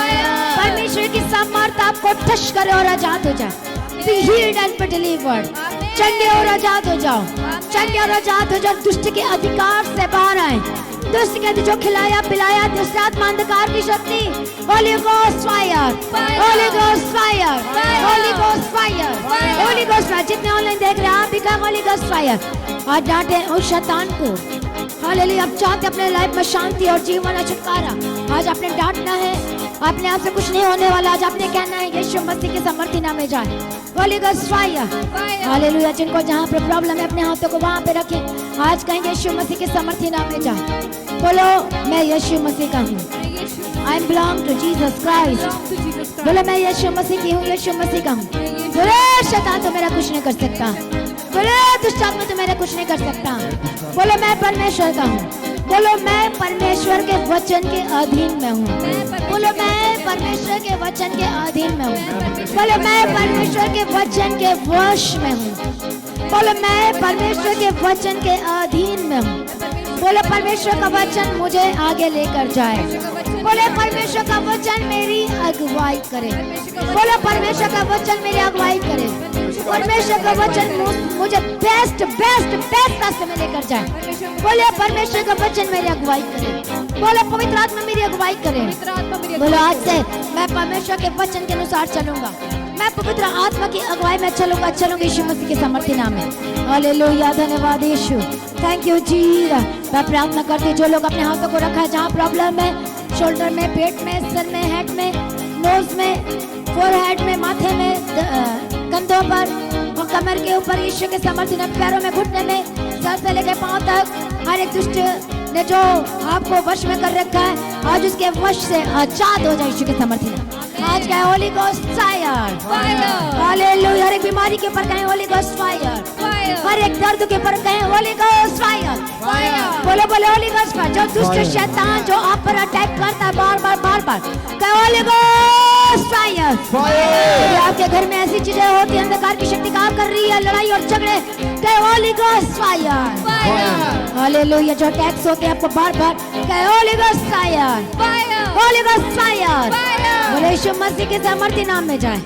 A: परमेश्वर की सामर्थ आपको टच करे और आजाद हो जाए। Be healed and be delivered। चंगे और आजाद हो जाओ, चंगे और आजाद हो जाओ। दुष्ट के अधिकार से बाहर आए। दुष्ट के जो खिलाया पिलाया दुष्ट आत्मा अंधकार की शक्ति Holi ghost fire, Holi ghost fire, Holi ghost fire, Holi ghost fire. जितने ऑनलाइन देख रहे हैं आप भी कहा होली गोस्ट फायर। आज डांटे उस शैतान को। हालेलुया, आप चाहते अपने लाइफ में शांति और जीवन और छुटकारा। आज आपने डांटना है, अपने आप से कुछ नहीं होने वाला। आज आपने कहना है यीशु मसीह के सामर्थ्य नाम में जाए। Holy ghost fire. हालेलुया, जिनको जहाँ पे प्रॉब्लम है अपने हाथों को वहाँ पे रखें। आज कहेंगे यीशु मसीह के सामर्थ्य नाम में जाए। बोलो मैं यीशु मसीह का हूँ। I belong to Jesus Christ। बोलो मैं यीशु मसीह की हूँ, यीशु मसीह का हूँ। बोलो शैतान तो मेरा कुछ नहीं कर सकता। बोलो दुष्ट आत्मा तो मेरा कुछ नहीं कर सकता। बोलो मैं परमेश्वर का हूँ। बोलो मैं परमेश्वर के वचन के अधीन में हूँ। बोलो मैं परमेश्वर के वचन के अधीन में हूँ। बोलो मैं परमेश्वर के वचन के वश में हूँ। बोलो मैं परमेश्वर के वचन के अधीन में हूँ। बोलो परमेश्वर का वचन मुझे आगे लेकर जाए। बोले परमेश्वर का वचन मेरी अगुवाई करे। बोलो परमेश्वर का वचन मेरी अगुवाई करे। परमेश्वर का वचन मुझे बेस्ट रास्ते में लेकर जाए। बोले परमेश्वर का वचन मेरी अगुवाई करे। बोलो पवित्र आत्मा मेरी अगुवाई करे। बोलो आज से मैं परमेश्वर के वचन के अनुसार चलूंगा। मैं पवित्र आत्मा की अगुवाई में चलूंगी यीशु मसीह के सामर्थ्य नाम में। हालेलुया, धन्यवाद यीशु, थैंक यू जीसस। मैं प्रार्थना करती हूँ जो लोग अपने हाथों को रखा है जहाँ प्रॉब्लम है, शोल्डर में, पेट में, सर में, हेड में, नोज में, फोरहेड में, माथे में, कंधों पर और कमर के ऊपर यीशु के सामर्थ्य नाम, पैरों में, घुटने में, सर से लेकर पांव तक हर एक दुष्ट ने जो आपको वश में कर रखा है आज उसके वश से आजाद हो जाए यीशु के सामर्थ्य नाम। आज का होली गोस्ट फायर, हालेलुया। हर एक बीमारी के ऊपर कहें होली गोस्ट फायर, हर एक दर्द के ऊपर कहें होली गोस्ट फायर। बोलो बोलो होली गोस्ट फायर। जो दुष्ट शैतान जो आप पर अटैक करता है बार बार कहें होली गोस्ट फायर। आपके घर में ऐसी चीजें होती है, अंधकार की शक्ति काम कर रही है, लड़ाई और झगड़े, कहें होली गोस्ट फायर। हालेलुया। जो अटैक्स होते हैं आपको बार कहें Holi ghost fire, Holi ghost fire. बोलो यीशु मसीह के सामर्थ्य नाम में जाए।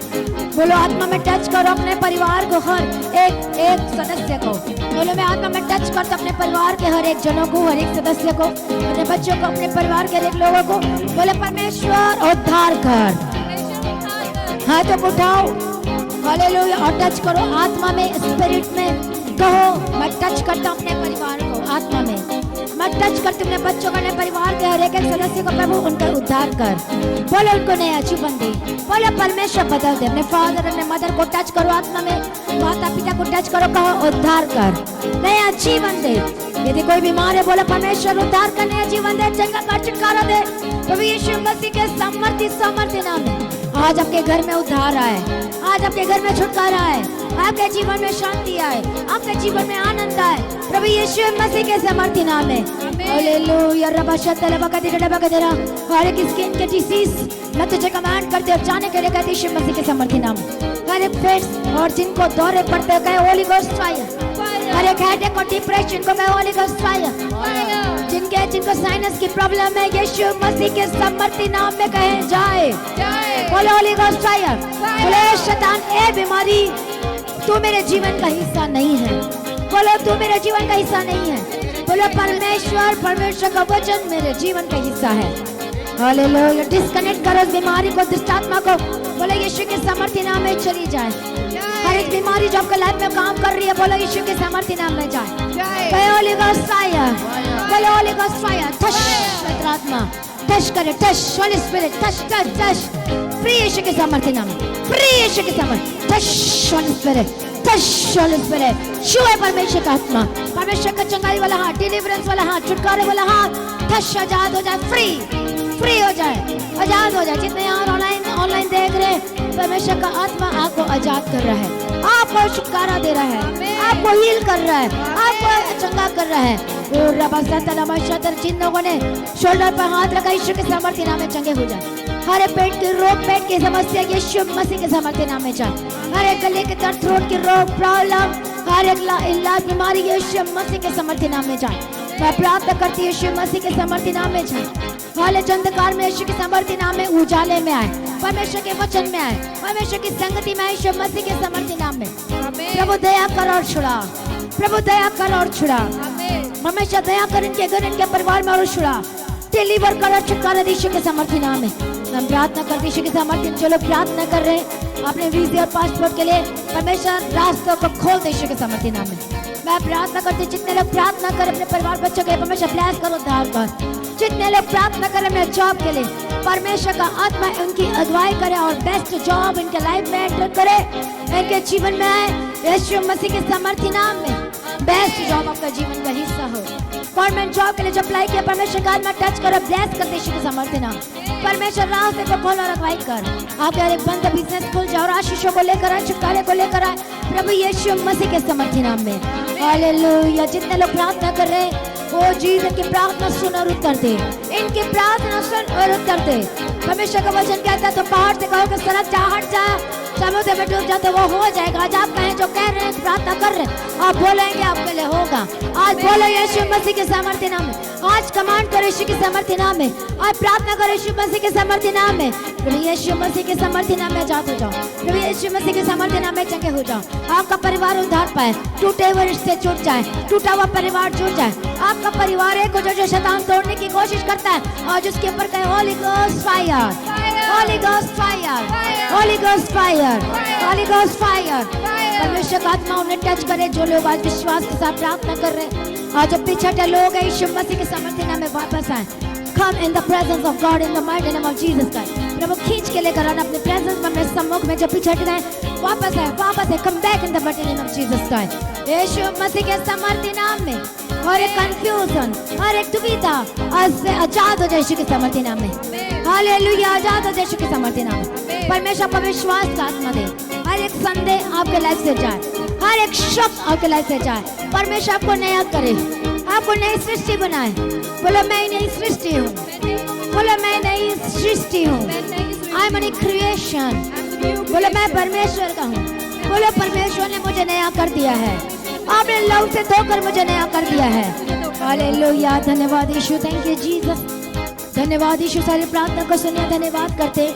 A: बोलो आत्मा में टच करो अपने परिवार को, हर एक सदस्य को। बोलो मैं आत्मा में टच करता अपने परिवार के हर एक जनों को, हर एक सदस्य को, अपने बच्चों को, अपने परिवार के हर एक लोगों को। बोले परमेश्वर उद्धार कर। हाथों को उठाओ, हालेलुया, और टच करो आत्मा में, स्पिरिट में। कहो मैं टच करता हूँ अपने परिवार को, आत्मा में मैं टच करती हूँ अपने बच्चों को, अपने परिवार के हर एक सदस्य को। प्रभु उनका उद्धार कर। बोलो उनको नया जीवन दे। बोलो परमेश्वर बदल दे। अपने फादर, अपने मदर को टच करो आत्मा में, माता पिता को टच करो, कहो उद्धार कर, नया जीवन दे। यदि कोई बीमार है बोलो परमेश्वर उद्धार कर, नया जीवन दे, चंगा कर, छुटकारा दे। प्रभु यीशु मसीह के सामर्थ्य नाम में आज आपके घर में उद्धार आए, आज आपके घर में छुटकारा आए, आपके जीवन में शांति आए, आपके जीवन में आनंद आए। प्रभु यीशु मसीह के सामर्थ्य नाम में। हालेलुया। रबा शतल बकदेरा। हर एक स्किन के डिसीज मैं तुझे कमांड करते और जाने के लिए कहते यीशु मसीह के सामर्थ्य नाम। हर एक फेस और जिनको दौरे पड़ते हैं कहे होली गोस्ट फायर। हर एक हेडेक और डिप्रेशन को कहे होली गोस्ट फायर। जिनको साइनस की प्रॉब्लम है यीशु मसीह के सामर्थ्य नाम में कहे जाए। बोलो होली गोस्ट फायर। बोले शैतान ए बीमारी तू मेरे जीवन का हिस्सा नहीं है। बोलो तू मेरे जीवन का हिस्सा नहीं है। बोलो परमेश्वर का वचन मेरे जीवन का हिस्सा है। हालेलुया। डिस्कनेक्ट करो इस बीमारी को, दुष्ट आत्मा को। बोलो यीशु के सामर्थ्य नाम में चली जाए। हर एक बीमारी जो आपके लाइफ में काम कर रही है बोलो यीशु के सामर्थ्य नाम में जाए। Holy ghost fire. बोलो होली गोस्ट फायर। टच पवित्र आत्मा, टच करे, touch holy spirit, touch free यीशु के सामर्थ्य नाम, फ्री यीशु के सामर्थ्य, touch holy spirit, touch holy spirit. छुए परमेश्वर का आत्मा, परमेश्वर का चंगाई वाला हाथ, डिलीवरेंस वाला हाथ, छुटकारे वाला हाथ। टच आजाद हो जाए, फ्री हो जाए, आजाद हो जाए। जितने यहाँ ऑनलाइन देख रहे हैं परमेश्वर का आत्मा आपको आजाद कर रहा है, आपको छुटकारा दे रहा है, आपको हील कर रहा है, आपको चंगा कर रहा है। जिन लोगों ने शोल्डर पर हाथ रखा यीशु के सामर्थ्य नाम में चंगे हो जाए। हर एक पेट के रोग, पेट की समस्या यीशु मसीह के सामर्थ्य नाम में जाए। हर एक गले के दर्द, थ्रोट के रोग, प्रॉब्लम, हर एक इलाज बीमारी यीशु मसीह के सामर्थ्य नाम में जाए। मैं प्रार्थना करती हूँ यीशु मसीह के सामर्थ्य नाम में जाए। हाले अंधकार में यीशु के सामर्थ्य नाम में उजाले में आए, परमेश्वर के वचन में आए, परमेश्वर की संगति में आए यीशु मसीह के सामर्थ्य नाम में। प्रभु दया कर और छुड़ा, प्रभु दया कर और छुड़ा। हमेशा दया कर इनके घर, इनके परिवार में और छुड़ा, डिलीवर कर और छुटकारा दे यीशु के सामर्थ्य नाम में। हम प्रार्थना करते यीशु के सामर्थ्य। जो लोग प्रार्थना कर रहे हैं अपने वीजा और पासपोर्ट के लिए परमेश्वर रास्तों को खोल दे यीशु के सामर्थ्य नाम में। मैं प्रार्थना करती हूँ जितने लोग प्रार्थना कर अपने परिवार बच्चों के लिए परमेश्वर ब्लेस करो, उद्धार कर। जितने लोग प्रार्थना करें अपने जॉब के लिए परमेश्वर का आत्मा उनकी अगुवाई करे और बेस्ट जॉब इनके लाइफ में एंटर करे, इनके जीवन में आए यीशु मसीह के सामर्थ्य नाम में। बेस्ट जॉब आपका जीवन का हिस्सा हो। गवर्नमेंट जॉब के लिए जो अप्लाई किया परमेश्वर का आत्मा टच करो, ब्लेस कर दे यीशु के सामर्थ्य नाम। परमेश्वर रास्ते को खोल और अगुवाई कर। आपके हर एक बंद बिजनेस खुल जाए और आशीषों को लेकर आए, छुटकारे को लेकर आए प्रभु यीशु मसीह के समर्थी नाम में। हालेलुया। जितने लोग प्रार्थना कर रहे हैं वो जीव इनकी प्रार्थना सुन और उत्तर दे, इनकी प्रार्थना सुन और उत्तर दे। परमेश्वर का वचन कहता है तो पहाड़ से कहो कि सरक जा, हट जा, समुद्र में डूब जा, तो वो हो जाएगा। आज आप कहें जो कह रहे हैं, प्रार्थना कर रहे हैं, आप बोलेंगे आपके लिए होगा। आज बोलो यीशु मसीह के सामर्थ्य नाम में, आज कमांड करो यीशु के सामर्थ्य नाम में, आज प्रार्थना करो यीशु मसीह के सामर्थ्य नाम में। प्रभु यीशु मसीह के सामर्थ्य नाम में आजाद हो जाओ, प्रभु यीशु मसीह के सामर्थ्य नाम में चंगे हो जाओ। आपका परिवार उद्धार पाए, टूटे हुए रिश्ते जुड़ जाए, टूटा हुआ परिवार जुड़ जाए। आपका परिवार है को जो शैतान तोड़ने की कोशिश करता है, आज उसके ऊपर कहे Holi ghost fire, Holi ghost fire, Holi ghost fire, Holi ghost fire. परमेश्वर का आत्मा उन्हें टच करे। जो लोग आज विश्वास के साथ प्रार्थना कर रहे हैं, आज जो पिछड़े लोग हैं यीशु मसीह के सामर्थ्य नाम में वापस आए। Come in the presence of God in the mighty name of Jesus Christ। प्रभु खींच के लेकर आना अपने प्रेजेंस में, अपने सम्मुख में जो पिछड़ रहे हैं वापस आए, वापस है। Come back in the mighty name of Jesus Christ। यीशु मसीह के सामर्थ्य नाम में हर एक कंफ्यूजन, हर एक दुविधा आज से आजाद हो जाए यीशु के सामर्थ्य नाम में। हालेलुया। आजाद हो जाए यीशु के सामर्थ्य नाम में। परमेश्वर को विश्वास का आत्मा दे। हर एक संदेह आपके लाइफ से जाए, हर एक शक आपके लाइफ से जाए। परमेश्वर आपको नया करे, आपको नई सृष्टि बनाए। बोलो मैं नई सृष्टि हूँ, बोलो मैं नई सृष्टि हूँ। I am new creation. बोलो मैं परमेश्वर का हूँ, बोलो परमेश्वर ने मुझे नया कर दिया है, आपने लहू से धोकर मुझे नया कर दिया है। हालेलुया। धन्यवाद यीशु, थैंक यू जीसस। धन्यवाद यीशु। सारी प्रार्थना को सुनिए, धन्यवाद करते।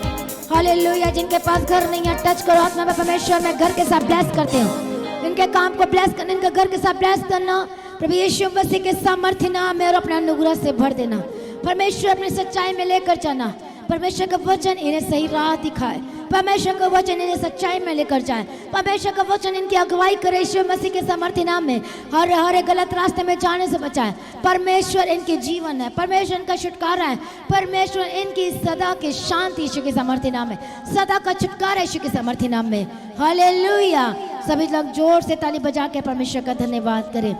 A: हालेलुया। जिनके पास घर नहीं है, टच करो आत्मा में। परमेश्वर मैं घर के साथ ब्लेस करते हूँ, इनके काम को ब्लेस करना, इनके घर के साथ ब्लेस करना प्रभु यीशु मसीह के सामर्थ्य नाम में, और अपना अनुग्रह से भर देना। परमेश्वर अपनी सच्चाई में लेकर जाना। परमेश्वर का वचन इन्हें सही राह दिखाए, परमेश्वर का वचन इन्हें सच्चाई में लेकर जाए, परमेश्वर का वचन इनकी अगुवाई करे यीशु मसीह के सामर्थ्य नाम में। हर गलत रास्ते में जाने से बचाए। परमेश्वर इनके जीवन है, परमेश्वर इनका छुटकारा है, परमेश्वर इनकी सदा की शांति यीशु के सामर्थ्य नाम में, सदा का छुटकारा यीशु के सामर्थ्य नाम में। हालेलुया। सभी लोग जोर से ताली बजा के परमेश्वर का धन्यवाद करें।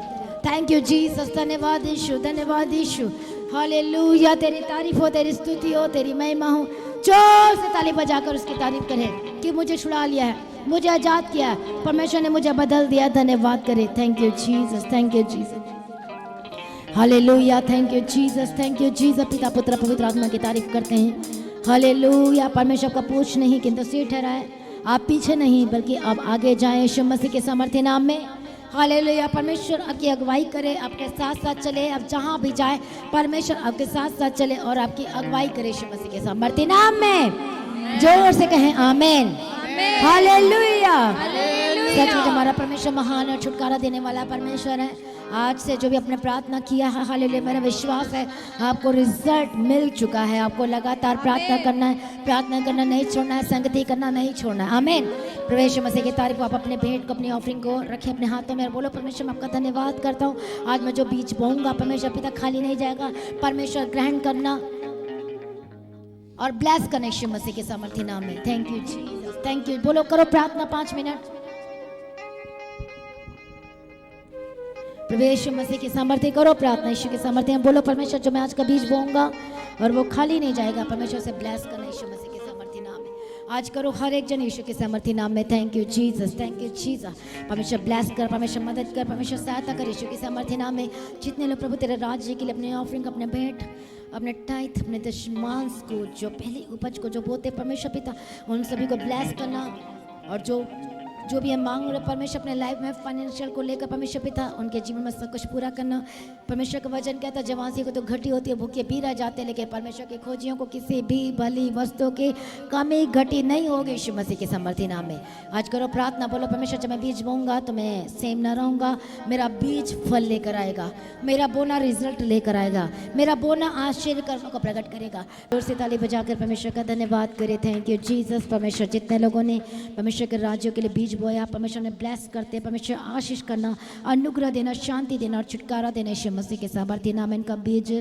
A: Thank you Jesus. धन्यवाद यीशु, धन्यवाद यीशु। हालेलुया। तेरी तारीफ हो, तेरी स्तुति हो, तेरी महिमा हो। जोर से ताली बजाकर उसकी तारीफ करें कि मुझे छुड़ा लिया है, मुझे आजाद किया है, परमेश्वर ने मुझे बदल दिया। धन्यवाद करें। Thank you Jesus, thank you Jesus. Hallelujah. Thank you Jesus, thank you Jesus. पिता पुत्र पवित्र आत्मा की तारीफ करते हैं। हालेलुया। परमेश्वर का पूछ नहीं किंतु सिर ठहराए। आप पीछे नहीं बल्कि आप आगे जाएं यीशु मसीह के सामर्थ्य नाम में। हालेलुया। परमेश्वर आपकी अगुवाई करे, आपके साथ साथ चले। आप जहाँ भी जाए परमेश्वर आपके साथ साथ चले और आपकी अगुवाई करे यीशु मसीह के सामर्थ्य नाम में। जोर से कहें आमीन। हालेलुया। सच में हमारा परमेश्वर महान और छुटकारा देने वाला परमेश्वर है। आज से जो भी आपने प्रार्थना किया है, हालेलुया, मेरा विश्वास है आपको रिजल्ट मिल चुका है। आपको लगातार प्रार्थना करना है, प्रार्थना करना नहीं छोड़ना है, संगति करना नहीं छोड़ना है। आमीन। प्रवेश मसीह की तारीफ। आप अपने भेंट को, अपनी ऑफरिंग को रखें अपने हाथों में और बोलो परमेश्वर मैं आपका धन्यवाद करता हूँ। आज मैं जो बीज बोऊंगा परमेश्वर पिता खाली नहीं जाएगा। परमेश्वर ग्रहण करना और ब्लेस करना यीशु मसीह के सामर्थ्य नाम में। Thank you Jesus, thank you. बोलो करो प्रार्थना 5 मिनट। प्रवेश मसीह के सामर्थ्य करो प्रार्थना यीशु के सामर्थ्य। बोलो परमेश्वर जो मैं आज का बीज बोऊंगा और वो खाली नहीं जाएगा, परमेश्वर से ब्लेस करना यीशु मसीह के सामर्थ्य नाम में। आज करो हर एक जन यीशु के सामर्थ्य नाम में। Thank you Jesus, thank you Jesus. परमेश्वर ब्लेस कर, परमेश्वर मदद कर, परमेश्वर सहायता कर यीशु के सामर्थ्य नाम में। जितने लोग प्रभु तेरे राज्य के लिए अपने ऑफरिंग, अपने भेंट, अपने टाइथ, अपने दशमांश को, जो पहली उपज को जो बोते परमेश्वर पिता, उन सभी को ब्लेस करना। और जो भी हम मांग रहे परमेश्वर अपने लाइफ में फाइनेंशियल को लेकर परमेश्वर पिता उनके जीवन में सब कुछ पूरा करना। परमेश्वर का वचन कहता है जवासी को तो घटी होती है, भूखे पी रह जाते, लेकिन परमेश्वर के खोजियों को किसी भी भली वस्तु की कमी घटी नहीं होगी यीशु मसीह के सामर्थ्य नाम में। आज करो प्रार्थना। बोलो परमेश्वर जब मैं बीज बोऊंगा तो मैं सेम ना रहूँगा, मेरा बीज फल लेकर आएगा, मेरा बोना रिजल्ट लेकर आएगा, मेरा बोना आश्चर्य कर्मों को प्रकट करेगा। जोर से ताली बजाकर परमेश्वर का धन्यवाद करें। Thank you Jesus. परमेश्वर जितने लोगों ने परमेश्वर के राज्यों के लिए बीज बोया, परमेश्वर ने ब्लेस करते, परमेश्वर आशीष करना, अनुग्रह देना, शांति देना और छुटकारा देना यीशु मसीह के सामर्थ्य नाम में। इनका बीज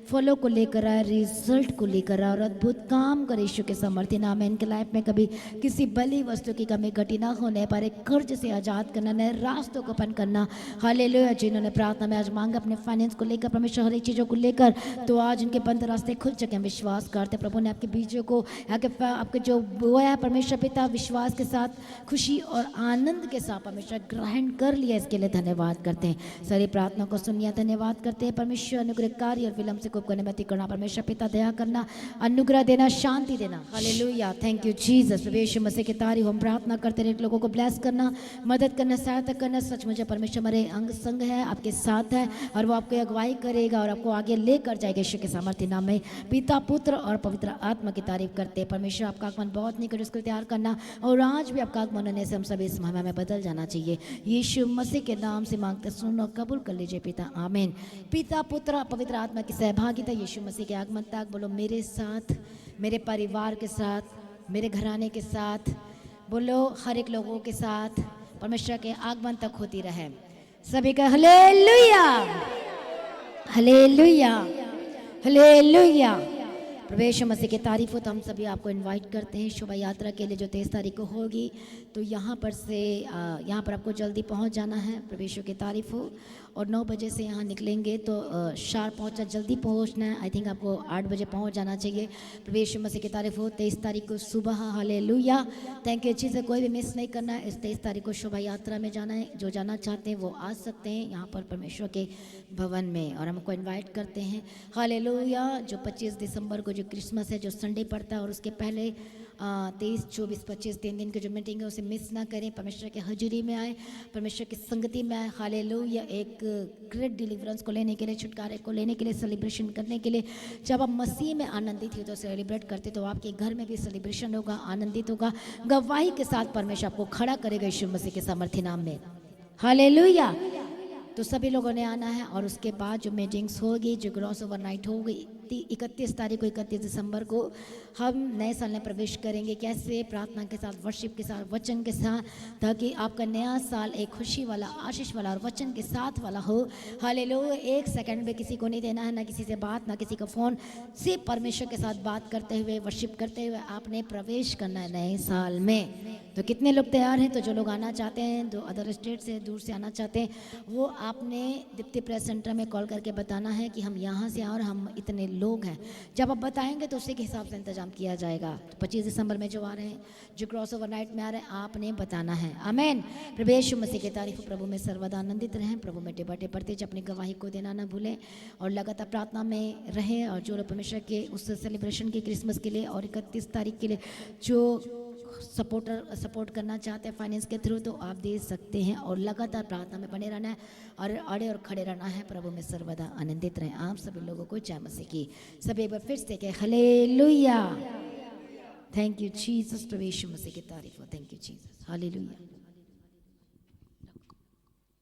A: फलों को लेकर आए, रिजल्ट को लेकर आए और अद्भुत काम करे यीशु के सामर्थ्य नाम में। इनके लाइफ में कभी किसी बली वस्तु की कमी घटी ना होने पाए, कर्ज से आज़ाद करना, नए रास्तों को ओपन करना। हालेलुया। जिन्होंने प्रार्थना में आज मांगा अपने फाइनेंस को लेकर, परमेश्वर हर एक चीज़ों को लेकर, तो आज उनके बंद रास्ते खुल चुके हैं। विश्वास करते प्रभु ने आपके बीजों को, आपके जो बोया है परमेश्वर पिता, विश्वास के साथ, खुशी और आनंद के साथ परमेश्वर ग्रहण कर लिया। इसके लिए धन्यवाद करते हैं। सारी प्रार्थना को सुनिए, धन्यवाद करते हैं। परमेश्वर अनुग्रहकारी और विलंब से कोप करने मत करना। परमेश्वर पिता दया करना, अनुग्रह देना, शांति देना। हालेलुया। Thank you Jesus. प्रभु यीशु मसीह की तारीफ हम प्रार्थना करते रहे, लोगों को ब्लेस करना, मदद करना, सहायता करना। सच मुझे परमेश्वर हमारे अंग संग है, आपके साथ है और वो आपको अगुवाई करेगा और आपको आगे लेकर जाएगा। यीशु के सामर्थ्य नाम में पिता, पुत्र और पवित्र आत्मा की तारीफ करते हैं। परमेश्वर आपका आगमन बहुत नहीं कर, उसको तैयार करना और आज भी आपका आगमन होने से हम सभी इस महिमा में बदल जाना चाहिए। यीशु मसीह के नाम से मांगते सुनो, कबूल कर लीजिए पिता। आमीन। पिता, पुत्र, पवित्र आत्मा की सहभागिता यीशु मसीह के आगमन तक बोलो मेरे साथ, मेरे परिवार के साथ, मेरे घराने के साथ, बोलो हर एक लोगों के साथ परमेश्वर के आगमन तक होती रहे। सभी का हालेलुया, हालेलुया, हालेलुया। प्रभु यीशु मसीह की तारीफ हो। तो हम सभी आपको इनवाइट करते हैं शोभा यात्रा के लिए जो 23 तारीख को होगी। तो यहाँ पर आपको जल्दी पहुँच जाना है। प्रभु यीशु की तारीफ हो। और 9 बजे से यहाँ निकलेंगे तो शार्प पहुँचा, जल्दी पहुँचना है। आई थिंक आपको 8 बजे पहुँच जाना चाहिए। प्रभु यीशु मसीह की तारीफ हो। 23 तारीख को सुबह, हालेलुया। Thank you. चीज़ कोई भी मिस नहीं करना है। इस 23 तारीख को शोभा यात्रा में जाना है। जो जाना चाहते हैं वो आ सकते हैं यहाँ पर परमेश्वर के भवन में, और हमको इन्वाइट करते हैं। हालेलुया। जो 25 दिसंबर को जो क्रिसमस है, जो संडे पड़ता है, और उसके पहले 23, 24, 25 3 दिन की जो मीटिंग है उसे मिस ना करें। परमेश्वर के हजूरी में आए, परमेश्वर की संगति में आए। हालेलुया। एक ग्रेट डिलीवरेंस को लेने के लिए, छुटकारे को लेने के लिए, सेलिब्रेशन करने के लिए। जब आप मसीह में आनंदित हो तो सेलिब्रेट करते, तो आपके घर में भी सेलिब्रेशन होगा, आनंदित होगा। गवाही के साथ परमेश्वर आपको खड़ा करेगा यीशु मसीह के सामर्थ्य नाम में। हालेलुया। तो सभी लोगों ने आना है। और उसके बाद जो मीटिंग्स होगी, जो क्रॉस ओवर नाइट होगी 31 तारीख को, 31 दिसंबर को हम नए साल में प्रवेश करेंगे। कैसे? प्रार्थना के साथ, वर्शिप के साथ, वचन के साथ, ताकि आपका नया साल एक खुशी वाला, आशीष वाला और वचन के साथ वाला हो। हालेलुया। 1 सेकंड भी किसी को नहीं देना है, ना किसी से बात, ना किसी का फ़ोन। सिर्फ परमेश्वर के साथ बात करते हुए, वर्शिप करते हुए आपने प्रवेश करना है नए साल में। तो कितने लोग तैयार हैं? तो जो लोग आना चाहते हैं, जो अदर स्टेट से, दूर से आना चाहते हैं, वो आपने दीप्ति प्रेस सेंटर में कॉल करके बताना है कि हम यहाँ से आए और हम इतने लोग हैं। जब आप बताएंगे तो उसी के हिसाब से इंतजाम किया जाएगा। तो 25 दिसंबर में जो आ रहे हैं, जो क्रॉस ओवर नाइट में आ रहे हैं, आपने बताना है। आमीन। प्रभु यीशु मसीह की तारीफ। प्रभु में सर्वदा आनंदित रहें, प्रभु में टेबा टेपड़ते अपनी गवाही को देना ना भूलें, और लगातार प्रार्थना में रहें। और जो परमेश्वर के उस सेलिब्रेशन के, क्रिसमस के लिए और 31 तारीख के लिए जो सपोर्ट करना चाहते हैं फाइनेंस के थ्रू, तो आप दे सकते हैं। और लगातार प्रार्थना में बने रहना है और अड़े और खड़े रहना है। प्रभु में सर्वदा आनंदित रहें। आप सभी लोगों को जय मसीह की। सभी एक बार फिर से कहें हालेलुया। Thank you Jesus. प्रभु यीशु मसीह की तारीफ हो। Thank you Jesus. हालेलुया।